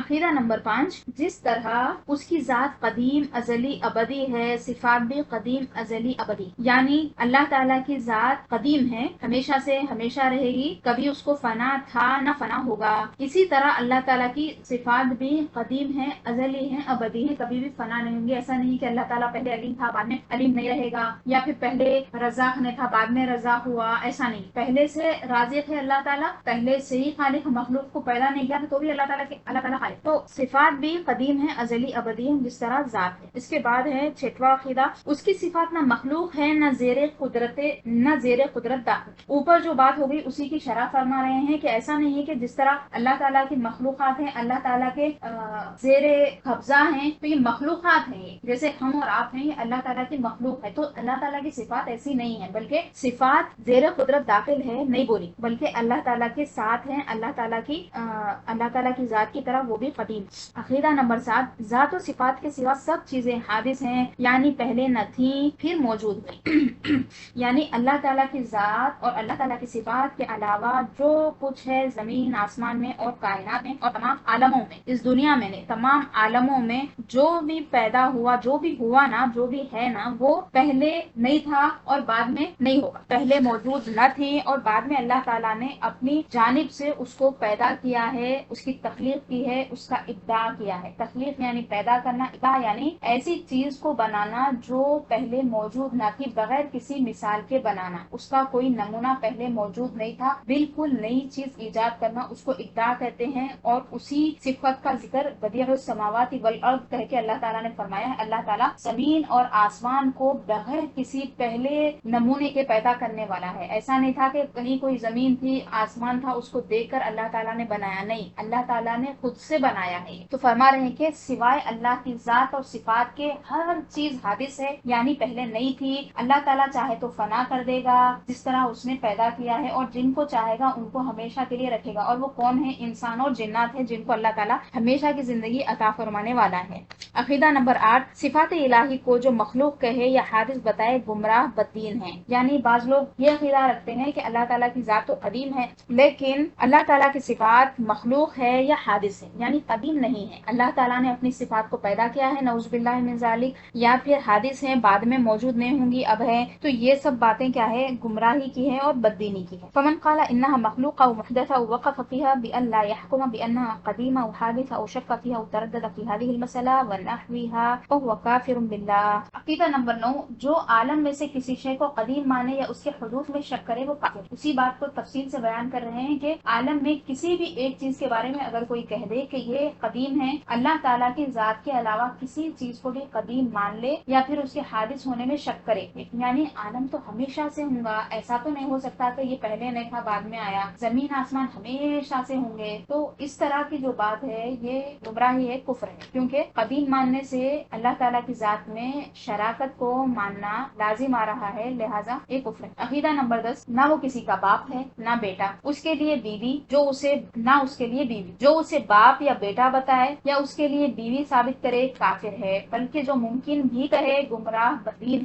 عقیدہ نمبر 5، جس طرح اس کی ذات قدیم ازلی ابدی ہے، صفات بھی قدیم ازلی ابدی. یعنی اللہ تعالیٰ کی ذات قدیم ہے، ہمیشہ سے ہمیشہ رہے گی، کبھی اس کو فنا تھا نہ فنا ہوگا. اسی طرح اللہ تعالیٰ کی صفات بھی قدیم ہے، ازلی ہے، ابدی ہے، کبھی بھی فنا نہیں ہوں گے. ایسا نہیں کہ اللہ تعالیٰ پہلے علیم تھا بعد میں علیم نہیں رہے گا، یا پھر پہلے رزاق نہیں تھا بعد میں رزاق ہوا. ایسا نہیں، پہلے سے رازق ہے اللہ تعالیٰ، پہلے سے ہی خالق مخلوق کو پیدا نہیں کیا تو بھی اللہ تعالیٰ خالق. تو صفات بھی قدیم ہے، ازلی ابدی ہے، جس طرح ذات ہے. اس کے بعد ہے 6واں عقیدہ، اس کی صفات نہ مخلوق ہے نہ زیر قدرت داخل. اوپر جو بات ہو گئی اسی کی شرح فرما رہے ہیں کہ ایسا نہیں ہے کہ جس طرح اللہ تعالیٰ کی مخلوقات ہیں، اللہ تعالیٰ کے زیر قبضہ ہیں، تو یہ مخلوقات ہیں، جیسے ہم اور آپ ہیں، یہ اللہ تعالیٰ کی مخلوق ہے. تو اللہ تعالیٰ کی صفات ایسی نہیں ہے، بلکہ صفات زیر قدرت داخل ہے نہیں بولی، بلکہ اللہ تعالیٰ کے ساتھ ہیں، اللہ تعالیٰ کی ذات کی طرح وہ بھی قدیم. عقیدہ نمبر 7، ذات و صفات کے سوا سب چیزیں حادث ہیں، یعنی پہلے نہ تھیں پھر موجود ہوئی. یعنی اللہ تعالیٰ کی ذات اور اللہ تعالیٰ کی صفات کے علاوہ جو کچھ ہے زمین آسمان میں اور کائنات میں اور تمام عالموں میں، اس دنیا میں نہیں، تمام عالموں میں جو بھی پیدا ہوا، جو بھی ہوا نا، جو بھی ہے نا، وہ پہلے نہیں تھا اور بعد میں نہیں ہوگا. پہلے موجود نہ تھی اور بعد میں اللہ تعالیٰ نے اپنی جانب سے اس کو پیدا کیا ہے، اس کی تخلیق کی ہے، اس کا ابداع کیا ہے. تخلیق یعنی پیدا کرنا، ابداع یعنی ایسی چیز کو بنانا جو پہلے موجود نہ تھی، بغیر کسی مثال کے بنانا. اس کا کوئی نمونہ پہلے موجود نہیں تھا، بالکل نئی چیز ایجاد کرنا، اس کو ابداع کہتے ہیں. اور اسی صفت کا ذکر بدیع السماوات والارض کہہ کے اللہ تعالیٰ نے فرمایا ہے. اللہ تعالیٰ زمین اور آسمان کو بغیر کسی پہلے نمونے کے پیدا کرنے والا ہے. ایسا نہیں تھا کہ کہیں کوئی زمین تھی، آسمان تھا، اس کو دیکھ کر اللہ تعالیٰ نے بنایا، نہیں، اللہ تعالیٰ نے خود سے بنایا ہے. تو فرما رہے ہیں کہ سوائے اللہ کی ذات اور صفات کے ہر چیز حادث ہے، یعنی پہلے نہیں تھی. اللہ تعالیٰ چاہے تو فنا کر دے گا جس طرح اس نے پیدا کیا ہے، اور جن کو چاہے گا ان کو ہمیشہ کے لیے رکھے گا. اور وہ کون ہے؟ انسان اور جنات ہیں، جن کو اللہ تعالیٰ ہمیشہ کی زندگی عطا فرمانے والا ہے. عقیدہ نمبر 8، صفات الہی کو جو مخلوق کہے یا حادث بتائے گمراہ بدین ہیں. یعنی بعض لوگ یہ عقیدہ رکھتے ہیں کہ اللہ تعالیٰ کی ذات تو قدیم ہے، لیکن اللہ تعالیٰ کی صفات مخلوق ہے یا حادث ہے، یعنی قدیم نہیں ہے. اللہ تعالیٰ نے اپنی صفات کو پیدا کیا ہے، نعوذ باللہ من ذالک، یا پھر حادث ہے، بعد میں موجود نہیں ہوں گی، اب ہے. تو یہ سب باتیں کیا ہے؟ گمراہی کی ہے اور بددینی کی ہے. فمن قال انها مخلوقه او محدثه او وقف فيها بان لا يحكم بانها قديمه او حادثه او شك فيها او تردد في هذه المساله ونحوها فهو كافر بالله. عقیدہ نمبر 9، جو عالم میں سے کسی شے کو قدیم مانے یا اس کے حدوث میں شک کرے وہ کافر. اسی بات کو تفصیل سے بیان کر رہے ہیں کہ عالم میں کسی بھی ایک چیز کے بارے میں اگر کوئی کہہ دے کہ یہ قدیم ہے، اللہ تعالیٰ کی ذات کے علاوہ کسی چیز کو بھی قدیم مان لے یا پھر اس کے حادث ہونے میں شک کرے، یعنی عالم تو ہمیشہ سے ہوگا، ایسا تو نہیں ہو سکتا کہ یہ پہلے نہیں تھا بعد میں آیا، زمین آسمان ہمیشہ سے ہوں گے. تو اس طرح کی جو بات ہے یہ گمراہی ہے، کفر ہے، کیونکہ قدیم ماننے سے اللہ تعالیٰ کی ذات میں شراکت کو ماننا لازم آ رہا ہے، لہٰذا یہ کفر ہے. عقیدہ نمبر 10، نہ وہ کسی کا باپ ہے نہ بیٹا، اس کے لیے بیوی جو اسے نہ اس کے لیے بیوی جو اسے باپ یا بیٹا بتائے یا اس کے لیے بیوی ثابت کرے کافر ہے، بلکہ جو ممکن بھی کہے گمراہ بدین.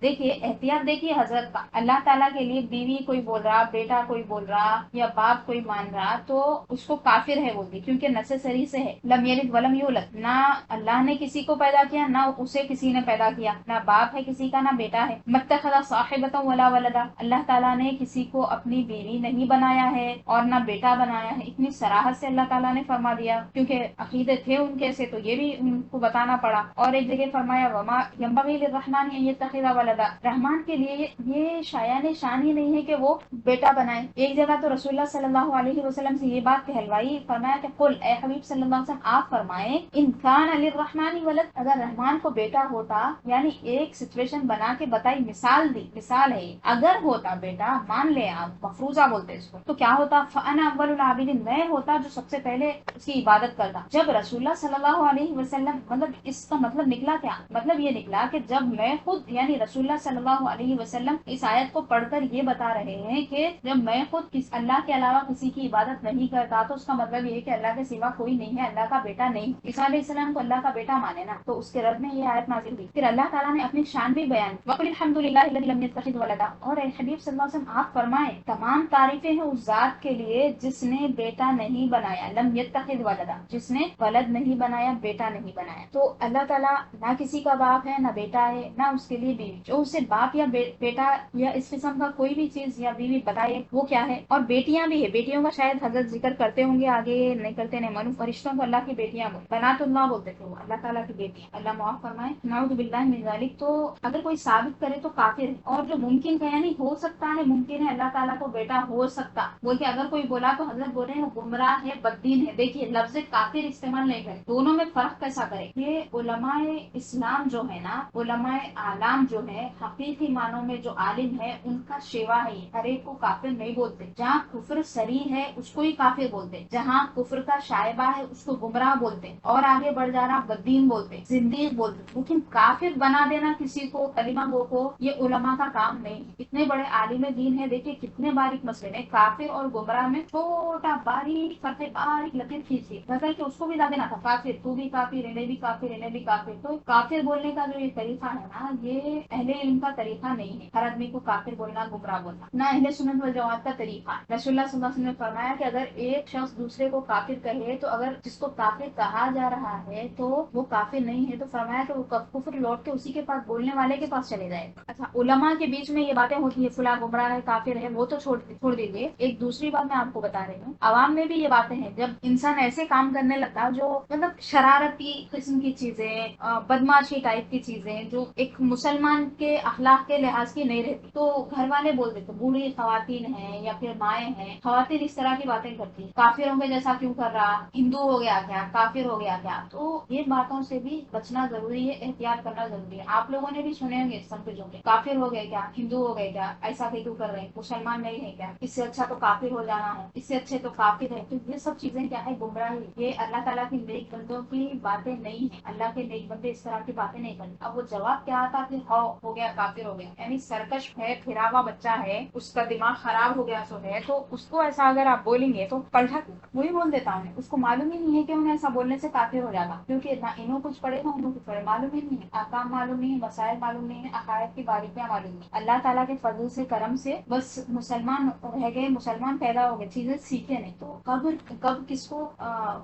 دیکھیے احتیاط، دیکھیے حضرت کا اللہ تعالیٰ کے لیے بیوی کوئی بول رہا، بیٹا کوئی بول رہا یا باپ کوئی مان رہا تو اس کو کافر ہے بولتی، کیونکہ نیسیسری سے ہے. لم یلد ولم یولد، نہ اللہ نے کسی کو پیدا کیا نہ اسے کسی نے پیدا کیا، نہ باپ ہے کسی کا نہ بیٹا ہے. متخذ صاحبۃ ولا ولدا، اللہ تعالیٰ نے کسی کو اپنی بیوی نہیں بنایا ہے اور نہ بیٹا بنایا ہے. اتنی صراحت سے اللہ تعالیٰ نے فرما دیا، کیونکہ عقیدے تھے ان کے سے تو یہ بھی ان کو بتانا پڑا. اور ایک جگہ فرمایا وما ينبغي للرحمن ان يتخذ ولدا، رحمان کے لیے یہ شایان شان ہی نہیں ہے کہ وہ بیٹا بنائے. ایک جگہ تو رسول اللہ صلی اللہ علیہ وسلم سے یہ بات کہلوائی، فرمایا کہ قل، اے حبیب صلی اللہ علیہ وسلم آپ فرمائیں، ان کان للرحمن ولد، اگر رحمان کو بیٹا ہوتا، یعنی ایک سچویشن بنا کے بتائی، مثال دی، مثال ہے اگر ہوتا بیٹا، مان لیں آپ، مفروضہ بولتے اس کو، تو کیا ہوتا؟ فانا اول العابدین، میں ہوتا جو سب سے پہلے اس کی عبادت کرتا. جب رسول اللہ صلی اللہ علیہ وسلم، مطلب اس کا مطلب نکلا کیا؟ مطلب یہ نکلا کہ جب میں خود، یعنی رسول اللہ صلی اللہ علیہ وسلم اس آیت کو پڑھ کر یہ بتا رہے ہیں کہ جب میں خود اللہ کے علاوہ کسی کی عبادت نہیں کرتا تو اس کا مطلب یہ ہے کہ اللہ کے سوا کوئی نہیں ہے، اللہ کا بیٹا نہیں. عیسیٰ علیہ السلام کو اللہ کا بیٹا مانے نا، تو اس کے رد میں یہ آیت نازل ہوئی. پھر اللہ تعالیٰ نے اپنی شان بھی بیان، وقل الحمد للہ الذی لم یتخذ ولدا، اور اے حبیب صلی اللہ علیہ وسلم آپ فرمائیں تمام تعریفیں ہیں اس ذات کے لیے جس نے بیٹا نہیں بنایا، لم یتخذ ولدا، جس نے ولد نہیں بنایا، بیٹا نہیں بنایا. تو اللہ تعالیٰ نہ کسی کا باپ ہے نہ بیٹا ہے، نہ اس کے لیے بیوی. جو اسے باپ یا بیٹا یا اس قسم کا کوئی بھی چیز یا بیوی بتائے وہ کیا ہے. اور بیٹیاں بھی ہے، بیٹیوں کا شاید حضرت ذکر کرتے ہوں گے آگے، نہیں کرتے نہیں معلوم. فرشتوں کو اللہ کی بیٹیاں بولتے، بنات اللہ بولتے تھے، وہ اللہ تعالیٰ کی بیٹیاں. اللہ معاف فرمائے، نعوذ باللہ من ذالک. تو اگر کوئی ثابت کرے تو کافر ہے. اور جو ممکن ہے، یعنی ہو سکتا ہے، ممکن ہے اللہ تعالیٰ کو بیٹا ہو سکتا بول کے اگر کوئی بولا تو حضرت بول رہے ہیں وہ گمراہ ہے، بددین ہے. دیکھیے لفظ کافر استعمال نہیں کرے، دونوں میں فرق کیسا کرے. یہ علماء اسلام جو ہے نا، علماء اعلام جو ہے، حقیقی معنوں میں جو عالم ہے ان کا شیوا ہے، ہر ایک کو کافر نہیں بولتے. جہاں کفر صریح ہے اس کو ہی کافر بولتے، جہاں کفر کا شائبہ ہے اس کو گمراہ بولتے، اور آگے بڑھ جانا بددین بولتے، زندیق بولتے. لیکن کافر بنا دینا کسی کو، کلمہ گو کو، یہ علماء کا کام نہیں. اتنے بڑے عالم دین ہے، دیکھیے کتنے باریک مسئلے ہیں. کافر اور گمراہ میں چھوٹا باریک فرق، باریک لکیر کھینچی بتا کہ اس کو بھی لا دینا تھا کافر، تو بھی کافر، انہیں بھی کافر، انہیں بھی کافر. تو کافر بولنے کا جو یہ طریقہ ہے نا، یہ اہل علم کا طریقہ نہیں ہے. ہر آدمی کو کافر بولنا، گمراہ بولنا، نہ اہل سنت والجماعت کا طریقہ. رسول اللہ صلی اللہ علیہ وسلم نے فرمایا کہ اگر ایک شخص دوسرے کو کافر کہے تو اگر جس کو کافر کہا جا رہا ہے تو وہ کافر نہیں ہے، تو فرمایا کہ وہ کفر لوٹ کے اسی کے پاس، بولنے والے کے پاس چلے جائے. اچھا، علماء کے بیچ میں یہ باتیں ہوتی ہیں، فلاں گمراہ ہے، کافر ہے، وہ تو چھوڑ دیجیے. ایک دوسری بات میں آپ کو بتا رہی ہوں، عوام میں بھی یہ باتیں ہیں. جب انسان ایسے کام کرنے لگتا جو مطلب شرارتی قسم کی چیزیں، بدماشی ٹائپ کی چیزیں جو ایک مسلمان کے اخلاق کے لحاظ کی نہیں رہتی، تو گھر والے بول دیتے بوڑھی خواتین ہیں یا پھر مائیں ہیں، خواتین اس طرح کی باتیں کرتی ہیں، کافروں کے جیسا کیوں کر رہا، ہندو ہو گیا کیا، کافر ہو گیا کیا. تو یہ باتوں سے بھی بچنا ضروری ہے، احتیاط کرنا ضروری ہے. آپ لوگوں نے بھی سنے ہوں گے سب کے جو کافر ہو گئے کیا، ہندو ہو گئے کیا، ایسا کیوں کر رہے ہیں، مسلمان نہیں ہے کیا، اس سے اچھا تو کافر ہو جانا ہے، اس سے اچھے تو کافر ہے. تو یہ سب چیزیں کیا ہے، گمراہی. یہ اللہ تعالیٰ کی نیک بندوں کی باتیں نہیں ہیں. اللہ کے نیک بندے اس طرح کی باتیں نہیں کرتے. اب وہ جواب کیا آتا کہ ہو گیا کافر ہو گیا، یعنی سرکش ہے، پھرا ہوا بچہ ہے، اس کا دماغ خراب ہو گیا سو ہے، تو اس کو ایسا اگر آپ بولیں گے تو پلٹا وہی بول دیتا ہوں. اس کو معلوم ہی نہیں ہے کہ انہیں ایسا بولنے سے کافر ہو جاتا، کیونکہ نہ انہوں کچھ پڑھے نہ انہوں کچھ پڑھے، معلوم ہی نہیں ہے، احکام معلوم نہیں ہے، مسائل معلوم نہیں ہے، عقائد کی باریکیاں معلوم نہیں. اللہ تعالیٰ کے فضل سے، کرم سے بس مسلمان رہ گئے، مسلمان پیدا ہو گئے، چیزیں سیکھے نہیں. تو کب کس کو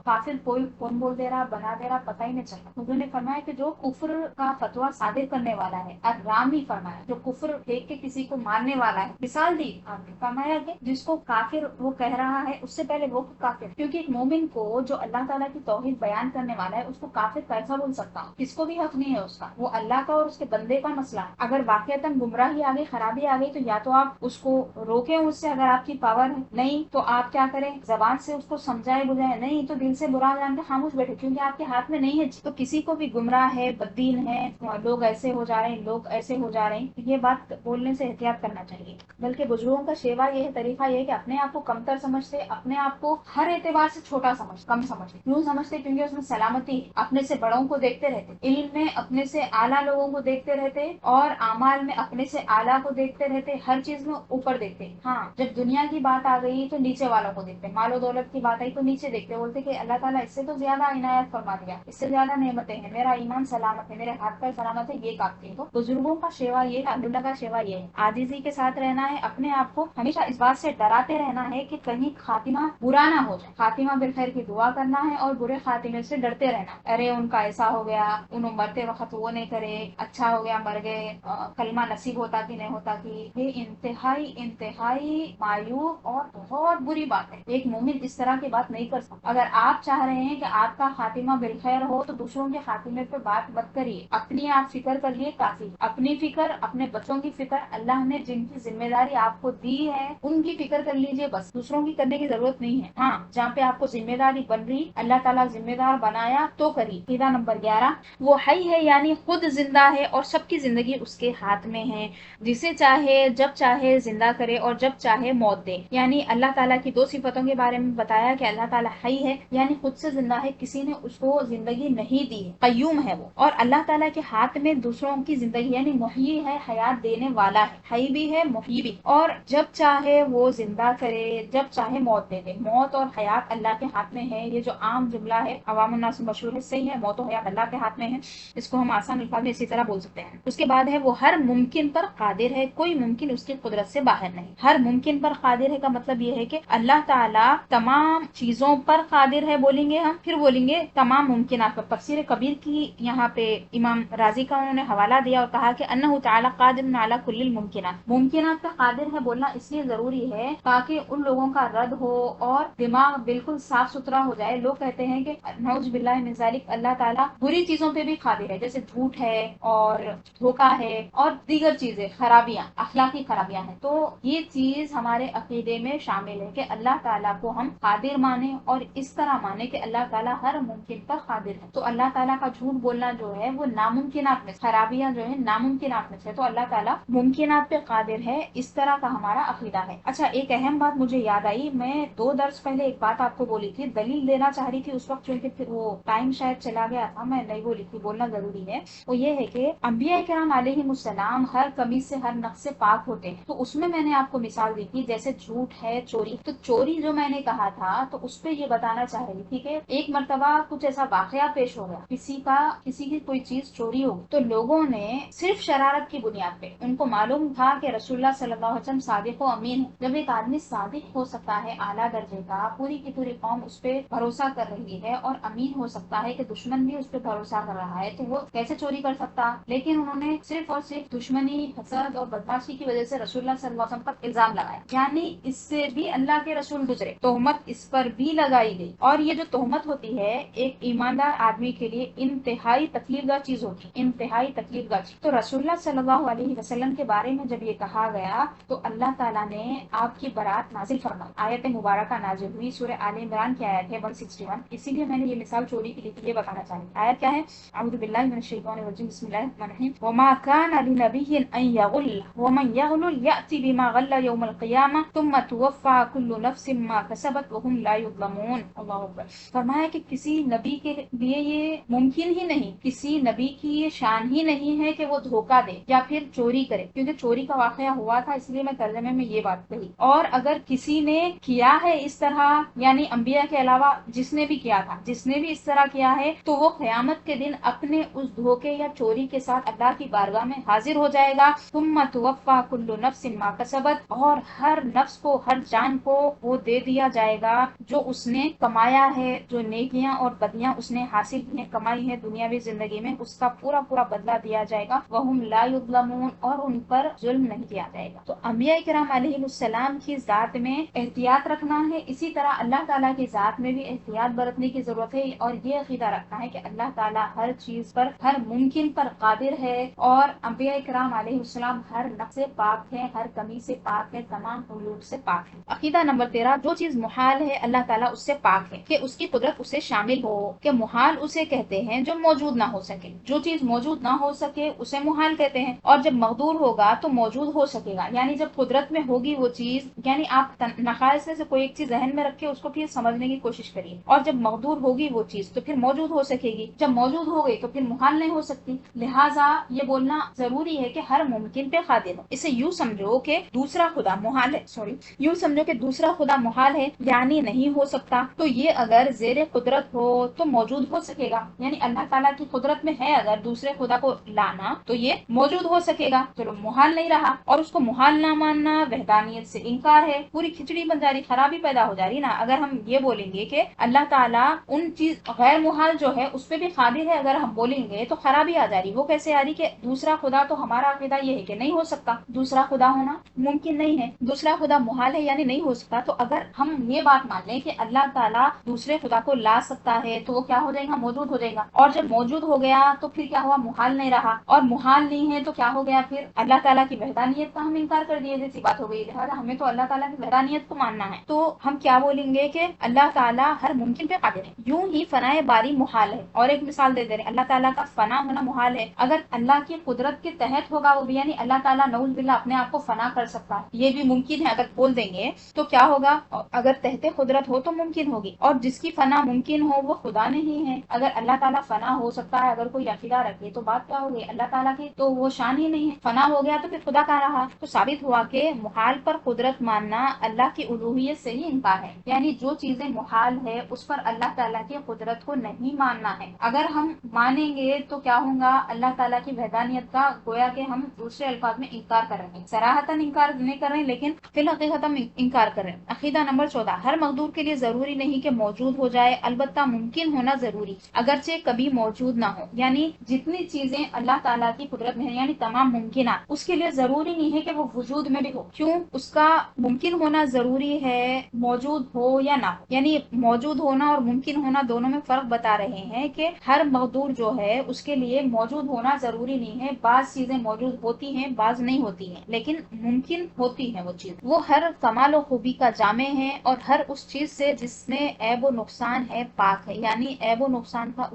کافر کون بول دے رہا، بنا دے رہا، پتہ ہی نہیں چلتا. حضور نے فرمایا کہ جو کفر کا فتویٰ صادر کرنے والا ہے، ارامی فرمایا، جو کفر دیکھ کے کسی کو ماننے والا ہے. مثال دی آپ نے، فرمایا کہ جس کو کافر وہ کہہ رہا ہے اس سے پہلے وہ کافر، کیونکہ ایک مومن کو جو اللہ تعالیٰ کی توحید بیان کرنے والا ہے اس کو کافر کیسا بول سکتا ہوں، کس کو بھی حق نہیں ہے اس کا، وہ اللہ کا اور اس کے بندے کا مسئلہ ہے. اگر واقعتاً گمراہی آ گئی، خرابی آ گئی، تو یا تو آپ اس کو روکیں اس سے اگر آپ کی پاور ہے، نہیں تو آپ کیا کریں، زبان سے اس کو سمجھائے بجھائے، نہیں تو دل سے برا جان کے خاموش بیٹھے، کیونکہ آپ کے ہاتھ میں نہیں ہے. تو کسی کو بھی گمراہ ہے، بددین ہے، لوگ ایسے ہو جا رہے ہیں، لوگ ایسے ہو جا رہے ہیں، یہ بات بولنے سے احتیاط کرنا چاہیے. بلکہ بزرگوں کا شیوا یہ ہے، طریقہ یہ ہے کہ اپنے آپ کو کمتر سمجھتے، اپنے آپ کو ہر اعتبار سے چھوٹا کم سمجھتے. کیوں سمجھتے؟ کیونکہ اس میں سلامتی ہے. اپنے سے بڑوں کو دیکھتے رہتے، علم میں اپنے سے اعلیٰ لوگوں کو دیکھتے رہتے، اور اعمال میں اپنے سے اعلیٰ کو دیکھتے رہتے، ہر چیز میں اوپر دیکھتے. ہاں، جب دنیا کی بات آ گئی تو نیچے والوں کو دیکھتے، مال و دولت کی بات آئی تو نیچے دیکھتے، بولتے کہ اللہ تعالیٰ اس سے تو زیادہ عنایت فرما دیا، اس سے زیادہ نعمتیں ہیں، میرا ایمان سلامت ہے، میرے ہاتھ پر سلامت ہے، یہ کافی ہے. تو بزرگوں کا شیوا یہ ہے، اللہ کا شیوا یہ یہ ہے, عاجزی کے ساتھ رہنا ہے, اپنے آپ کو ہمیشہ اس بات سے ڈراتے رہنا ہے کہ کہیں خاتمہ برا نہ ہو جائے, خاتمہ بالخیر کی دعا کرنا ہے اور برے خاتمے سے ڈرتے رہنا. ارے ان کا ایسا ہو گیا, انہوں مرتے وقت وہ نہیں کرے, اچھا ہو گیا مر گئے, کلمہ نصیب ہوتا کہ نہیں ہوتا کہ, یہ انتہائی مایوس اور بہت بری بات ہے. ایک مومن اس طرح کی بات نہیں کر سکتا. اگر آپ چاہ رہے ہیں کہ آپ کا خاتمہ بالخیر ہو تو دوسروں کے خاتمے پہ بات مت کریے, اپنی آپ فکر کریے کافی. اپنی فکر, اپنے بچوں کی فکر, اللہ نے جن کی ذمہ داری آپ کو دی ہے ان کی فکر کر لیجیے بس, دوسروں کی کرنے کی ضرورت نہیں ہے. ہاں جہاں پہ آپ کو ذمہ داری بن رہی, اللہ تعالیٰ ذمہ دار بنایا تو کریے. عقیدہ نمبر 11, وہ حی ہے یعنی خود زندہ ہے اور سب کی زندگی اس کے ہاتھ میں ہے, جسے چاہے جب چاہے زندہ کرے اور جب چاہے موت دے. یعنی اللہ تعالیٰ کی 2 صفتوں کے بارے میں بتایا کہ اللہ تعالیٰ حی ہے یعنی خود سے زندہ ہے, کسی نے اس کو زندگی نہیں دی ہے, قیوم ہے وہ. اور اللہ تعالیٰ کے ہاتھ میں دوسروں کی زندگی یعنی محیی ہے, حیات دینے والا ہے, حی بھی ہے محیی بھی, اور جب چاہے وہ زندہ کرے, جب چاہے موت دے دے. موت اور حیات اللہ کے ہاتھ میں ہے, یہ جو عام جملہ ہے عوام الناس میں مشہور ہے, صحیح ہے, موت و حیات اللہ کے ہاتھ میں ہے, اس کو ہم آسان الفاظ میں اسی طرح بول سکتے ہیں. اس کے بعد ہے وہ ہر ممکن پر قادر ہے, کوئی ممکن اس کی قدرت سے باہر نہیں. ہر ممکن پر قادر ہے کا مطلب یہ ہے کہ اللہ تعالیٰ تمام چیزوں پر قادر ہے بولیں گے ہم, پھر بولیں گے تمام ممکنات پر. تفسیر کبیر کی یہاں پہ امام رازی کا انہوں نے حوالہ دیا اور کہا کہ انہ تعالیٰ قادر علی کل الممکنات. ممکنات کا قادر ہے بولنا اس لیے ضروری ہے تاکہ ان لوگوں کا رد ہو اور دماغ بالکل صاف ستھرا ہو جائے. لوگ کہتے ہیں کہ نعوذ باللہ من ذالک, اللہ تعالیٰ بری چیزوں پہ بھی قادر ہے, جیسے جھوٹ ہے اور دھوکہ ہے اور دیگر چیزیں, خرابیاں, اخلاقی خرابیاں ہیں. تو یہ چیز ہمارے عقیدے میں شامل ہے کہ اللہ تعالیٰ کو ہم قادر مانیں اور اس طرح مانیں کہ اللہ تعالیٰ ہر ممکن پر قادر ہے. تو اللہ تعالیٰ کا جھوٹ بولنا جو ہے وہ ناممکنات میں, خرابیاں جو ہے ناممکنات میں سے, تو اللہ تعالیٰ ممکنات پہ قادر ہے, اس طرح کا ہمارا عقیدہ ہے. اچھا, ایک اہم بات مجھے یاد آئی, میں 2 درس پہلے ایک بات آپ کو بولی تھی, دلیل دینا چاہ رہی تھی اس وقت, چونکہ پھر وہ ٹائم شاید چلا گیا تھا, میں نہیں بولی تھی, بولنا ضروری ہے. وہ یہ ہے کہ انبیاء کرام علیہم السلام ہر کمی سے, ہر نقص سے پاک ہوتے ہیں. تو اس میں نے آپ کو مثال دی تھی, جیسے جھوٹ ہے, چوری. تو چوری جو میں نے کہا تھا تو اس پہ یہ بتانا چاہ رہی تھی کہ ایک مرتبہ کچھ ایسا واقعہ پیش ہو گیا, کسی کی کوئی چیز چوری ہو, تو لوگوں نے صرف شرارت کی بنیاد پہ, ان کو معلوم تھا کہ رسول اللہ صلی اللہ علیہ وسلم صادق و امین ہے. جب ایک آدمی صادق ہو سکتا ہے اعلیٰ درجے کا, پوری کی پوری قوم اس پہ بھروسہ کر رہی ہے, اور امین ہو سکتا ہے کہ دشمن بھی اس پہ بھروسہ کر رہا ہے, تو وہ کیسے چوری کر سکتا. لیکن انہوں نے صرف اور صرف دشمنی, حسد اور بدماشی کی وجہ سے رسول اللہ صلی اللہ علیہ وسلم پر الزام لگایا, یعنی اس سے بھی اللہ کے رسول گزرے, تہمت اس پر بھی لگائی گئی. اور یہ جو تہمت ہوتی ہے ایک ایماندار آدمی کے لیے انتہائی تکلیف دہ چیز ہوتی ہے, انتہائی تکلیف دہ چیز. تو رسول اللہ صلی اللہ علیہ وسلم کے بارے میں جب یہ کہا گیا تو اللہ تعالیٰ نے آپ کی برات نازل فرمائی, آیت مبارکہ نازل ہوئی, سورہ آل عمران کی آیت ہے 161. اسی لیے میں نے یہ مثال چوری کے لیے بتانا چاہی. آیت کیا ہے؟ اعوذ باللہ من الشیطان الرجیم, بسم اللہ الرحمن الرحیم, وما كان لنبی ان یغل ومن یغل یأتی بما غل یوم القیامہ ثم توفى كل نفس ما كسبت وهم لا يظلمون. اللہ اکبر. فرمایا کہ کسی نبی کے لیے یہ ممکن ہی نہیں, کسی نبی کی یہ شان ہی نہیں ہے کہ وہ دھوکہ دے یا پھر چوری کرے, کیونکہ چوری کا واقعہ ہوا تھا, اس لیے میں ترجمے میں یہ بات کہی. اور اگر کسی نے کیا ہے اس طرح, یعنی انبیاء کے علاوہ جس نے بھی کیا تھا, جس نے بھی اس طرح کیا ہے, تو وہ قیامت کے دن اپنے اس دھوکے یا چوری کے ساتھ اللہ کی بارگاہ میں حاضر ہو جائے گا. ثم توفى كل نفس ما كسبت, اور ہر نفس کو, ہر جان کو وہ دے دیا جائے گا جو اس نے کمایا ہے, جو نیکیاں اور بدیاں اس نے حاصل کی ہیں, کمائی ہے دنیاوی زندگی میں, اس کا پورا پورا بدلہ دیا جائے گا. وہم لا یظلمون, اور ان پر ظلم نہیں کیا جائے گا. تو انبیاء کرام علیہ السلام کی ذات میں احتیاط رکھنا ہے, اسی طرح اللہ تعالیٰ کی ذات میں بھی احتیاط برتنے کی ضرورت ہے, اور یہ عقیدہ رکھنا ہے کہ اللہ تعالیٰ ہر چیز پر, ہر ممکن پر قادر ہے, اور انبیاء کرام علیہ السلام ہر نقص سے پاک ہے, ہر کمی سے پاک ہے, تمام عیوب سے پاک ہے. عقیدہ نمبر 13, جو چیز محال ہے اللہ تعالیٰ اس سے پاک ہے کہ اس کی قدرت اسے شامل ہو, کہ محال اسے کہتے ہیں جو موجود نہ ہو سکے, جو چیز موجود نہ ہو سکے اسے محال کہتے ہیں, اور جب مقدور ہوگا تو موجود ہو سکے گا, یعنی جب قدرت میں ہوگی وہ چیز, یعنی آپ نخائص میں سے کوئی ایک چیز ذہن میں رکھے, اس کو پھر سمجھنے کی کوشش کریے, اور جب مقدور ہوگی وہ چیز تو پھر موجود ہو سکے گی, جب موجود ہو گئی تو پھر محال نہیں ہو سکتی. لہٰذا یہ بولنا ضروری ہے کہ ہر ممکن پہ قادر ہو. اسے یوں سمجھو کہ دوسرا خدا محال ہے, یوں سمجھو کہ دوسرا خدا محال ہے یعنی نہیں ہو سکتا, تو یہ اگر زیر قدرت ہو تو موجود ہو سکے گا, یعنی اللہ تعالیٰ کی قدرت میں ہے اگر دوسرے خدا کو لانا تو یہ موجود ہو سکے گا. چلو محال نہیں رہا، اور اس کو محال نہ ماننا وحدانیت سے انکار ہے، پوری کھچڑی بن جا رہی، خرابی پیدا ہو جا رہی نا۔ اگر ہم یہ بولیں گے کہ اللہ تعالیٰ ان چیز غیر محال جو ہے اس پہ بھی قادر ہے، اگر ہم بولیں گے تو خرابی آ جا رہی۔ وہ کیسے آ رہی کہ دوسرا خدا، تو ہمارا عقیدہ یہ ہے کہ نہیں ہو سکتا، دوسرا خدا ہونا ممکن نہیں ہے، دوسرا خدا محال ہے یعنی نہیں ہو سکتا۔ تو اگر ہم یہ بات مان لیں کہ اللہ تعالیٰ دوسرے خدا کو لا سکتا ہے تو وہ کیا ہو جائے گا؟ موجود ہو جائے گا، اور جب موجود ہو گیا تو پھر کیا ہوا؟ محال نہیں رہا، اور محال نہیں ہے تو کیا ہو گیا؟ پھر اللہ تعالیٰ کی وحدانیت کا ہم انکار کر دیے جیسی بات ہو گئی۔ لہٰذا ہمیں تو اللہ تعالیٰ کی وحدانیت کو ماننا ہے، تو ہم کیا بولیں گے کہ اللہ تعالیٰ ہر ممکن پہ قادر ہے۔ یوں ہی فنائے باری محال ہے، اور ایک مثال دے دے رہے ہیں، اللہ تعالیٰ کا فنا ہونا محال ہے۔ اگر اللہ کی قدرت کے تحت ہوگا وہ بھی، یعنی اللہ تعالیٰ نعوذ باللہ اپنے آپ کو فنا کر سکتا ہے، یہ بھی ممکن ہے۔ اگر بول دیں گے تو کیا ہوگا؟ اگر تحت قدرت ہو تو ممکن ہوگی، اور جس کی فنا ممکن ہو وہ خدا نہیں ہے۔ اگر اللہ تعالیٰ فنا ہو سکتا ہے، اگر کوئی عقیدہ رکھے تو بات کیا ہوگی؟ اللہ تعالیٰ کی تو وہ شان ہی نہیں ہے، فنا ہو گیا تو پھر خدا کہاں رہا؟ تو ثابت ہوا کہ محال پر قدرت ماننا اللہ کی الوہیت سے ہی انکار ہے، یعنی جو چیزیں محال ہے اس پر اللہ تعالیٰ کی قدرت کو نہیں ماننا ہے۔ اگر ہم مانیں گے تو کیا ہوگا؟ اللہ تعالیٰ کی وحدانیت کا گویا کہ ہم دوسرے الفاظ میں انکار کر رہے ہیں، صراحتاً انکار نہیں کر رہے ہیں لیکن فی الحقیقت ہم انکار کر رہے ہیں۔ عقیدہ نمبر 14، ہر مقدور کے لیے ضروری نہیں کہ موجود ہو جائے، البتہ ممکن ہونا ضروری اگرچہ کبھی موجود نہ ہو۔ یعنی جتنی چیزیں اللہ تعالیٰ کی قدرت میں ہیں، یعنی تمام ممکنات، اس کے لیے ضروری نہیں ہے کہ وہ وجود میں بھی ہو۔ کیوں؟ اس کا ممکن ہونا ضروری ہے موجود ہو یا نہ ہو، یعنی موجود ہونا اور ممکن ہونا دونوں میں فرق بتا رہے ہیں کہ ہر مقدور جو ہے اس کے لیے موجود ہونا ضروری نہیں ہے، بعض چیزیں موجود ہوتی ہیں بعض نہیں ہوتی ہیں، لیکن ممکن ہوتی ہیں وہ چیز۔ وہ ہر کمال و خوبی کا جامع ہے، اور ہر اس چیز سے جس میں عیب و نقصان ہے پاک ہے، یعنی عیب و نقصان کا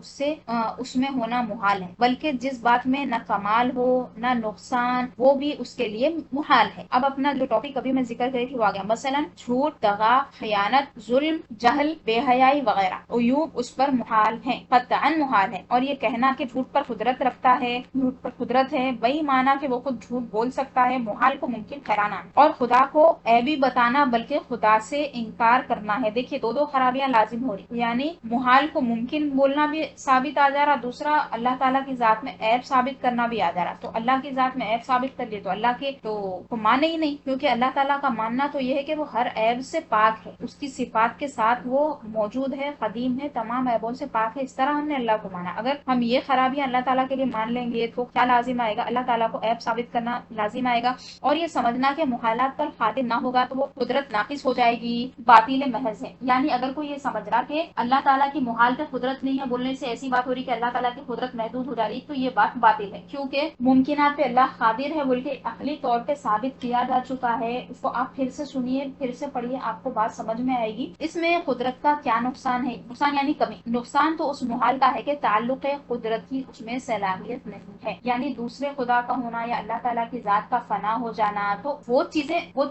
اس میں ہونا محال ہے، بلکہ جس بات میں نہ کمال ہو نہ نقصان وہ بھی اس کے لیے محال ہے۔ اب اپنا جو ٹاپک ابھی میں ذکر کری تھی وہ آ گیا، مثلا جھوٹ، دغا، خیانت، ظلم، جہل، بے حیائی وغیرہ عیوب اس پر محال ہیں، قطعاً محال ہے۔ اور یہ کہنا کہ جھوٹ پر قدرت رکھتا ہے، جھوٹ پر قدرت ہے، وہی مانا کہ وہ خود جھوٹ بول سکتا ہے، محال کو ممکن ٹھہرانا، اور خدا کو عیبی بتانا بلکہ خدا سے انکار کرنا ہے۔ دیکھیے دو خرابیاں لازم ہو رہی، یعنی محال کو ممکن بولنا بھی ثابت آ جا رہا، دوسرا اللہ تعالیٰ کی ذات میں عیب ثابت کرنا بھی آ جا رہا۔ تو اللہ کی ذات میں عیب ثابت کر لیے تو اللہ کے تو مانے ہی نہیں، کیونکہ اللہ تعالیٰ کا ماننا تو یہ ہے کہ وہ ہر عیب سے پاک ہے، اس کی صفات کے ساتھ وہ موجود ہے، قدیم ہے، تمام عیبوں سے پاک ہے، اس طرح ہم نے اللہ کو مانا۔ اگر ہم یہ خرابیاں اللہ تعالیٰ کے لیے مان لیں گے تو کیا لازم آئے گا؟ اللہ تعالیٰ کو عیب ثابت کرنا لازم آئے گا، اور یہ سمجھنا کہ محالات پر قادر نہ ہوگا تو وہ قدرت ناقص ہو جائے گی، باطل محض ہے۔ یعنی اگر کوئی یہ سمجھ رہا کہ اللہ تعالیٰ کی محال پہ قدرت نہیں ہے، بولنے سے ایسی بات ہو رہی کہ اللہ تعالیٰ کی قدرت محدود ہو جا رہی، تو یہ بات باطل ہے، کیونکہ ممکنات پہ اللہ قادر ہے بلکہ عقلی طور پہ ثابت کیا جا چکا ہے۔ اس کو آپ پھر سے سنیے، پھر سے پڑھیے، آپ کو بات سمجھ میں آئے گی۔ اس میں قدرت کا کیا نقصان ہے؟ نقصان یعنی کمی، نقصان تو اس محال کا ہے کہ تعلق قدرت کی اس میں صلاحیت نہیں ہے، یعنی دوسرے خدا کا ہونا یا اللہ تعالیٰ کی ذات کا فنا ہو جانا، تو وہ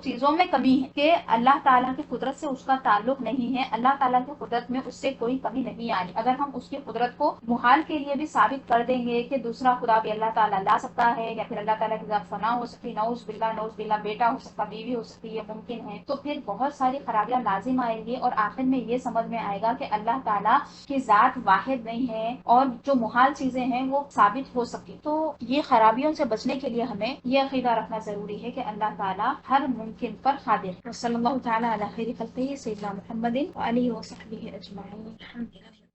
چیزوں میں کمی ہے کہ اللہ تعالیٰ کی قدرت سے اس کا تعلق نہیں ہے، اللہ تعالیٰ کی قدرت میں اس سے کوئی کمی نہیں آئی۔ اگر ہم اس کی قدرت کو محال کے لیے بھی ثابت کر دیں گے کہ دوسرا خدا بھی اللہ تعالیٰ لا سکتا ہے، یا پھر اللہ تعالیٰ کی ذات فنا ہو سکتی، نعوذ باللہ بیٹا ہو سکتا، بیوی ہو سکتی، یہ ممکن ہے، تو پھر بہت ساری خرابیاں لازم آئیں گی، اور آخر میں یہ سمجھ میں آئے گا کہ اللہ تعالیٰ کی ذات واحد نہیں ہے، اور جو محال چیزیں ہیں وہ ثابت ہو سکتی۔ تو یہ خرابیوں سے بچنے کے لیے ہمیں یہ عقیدہ رکھنا ضروری ہے کہ اللہ تعالیٰ ہر ممکن پر قادر ہے۔ صلی اللہ تعالیٰ علی خیر خلقہ سیدنا محمد وآلہ وصحبہ اجمعین۔ الحمدللہ۔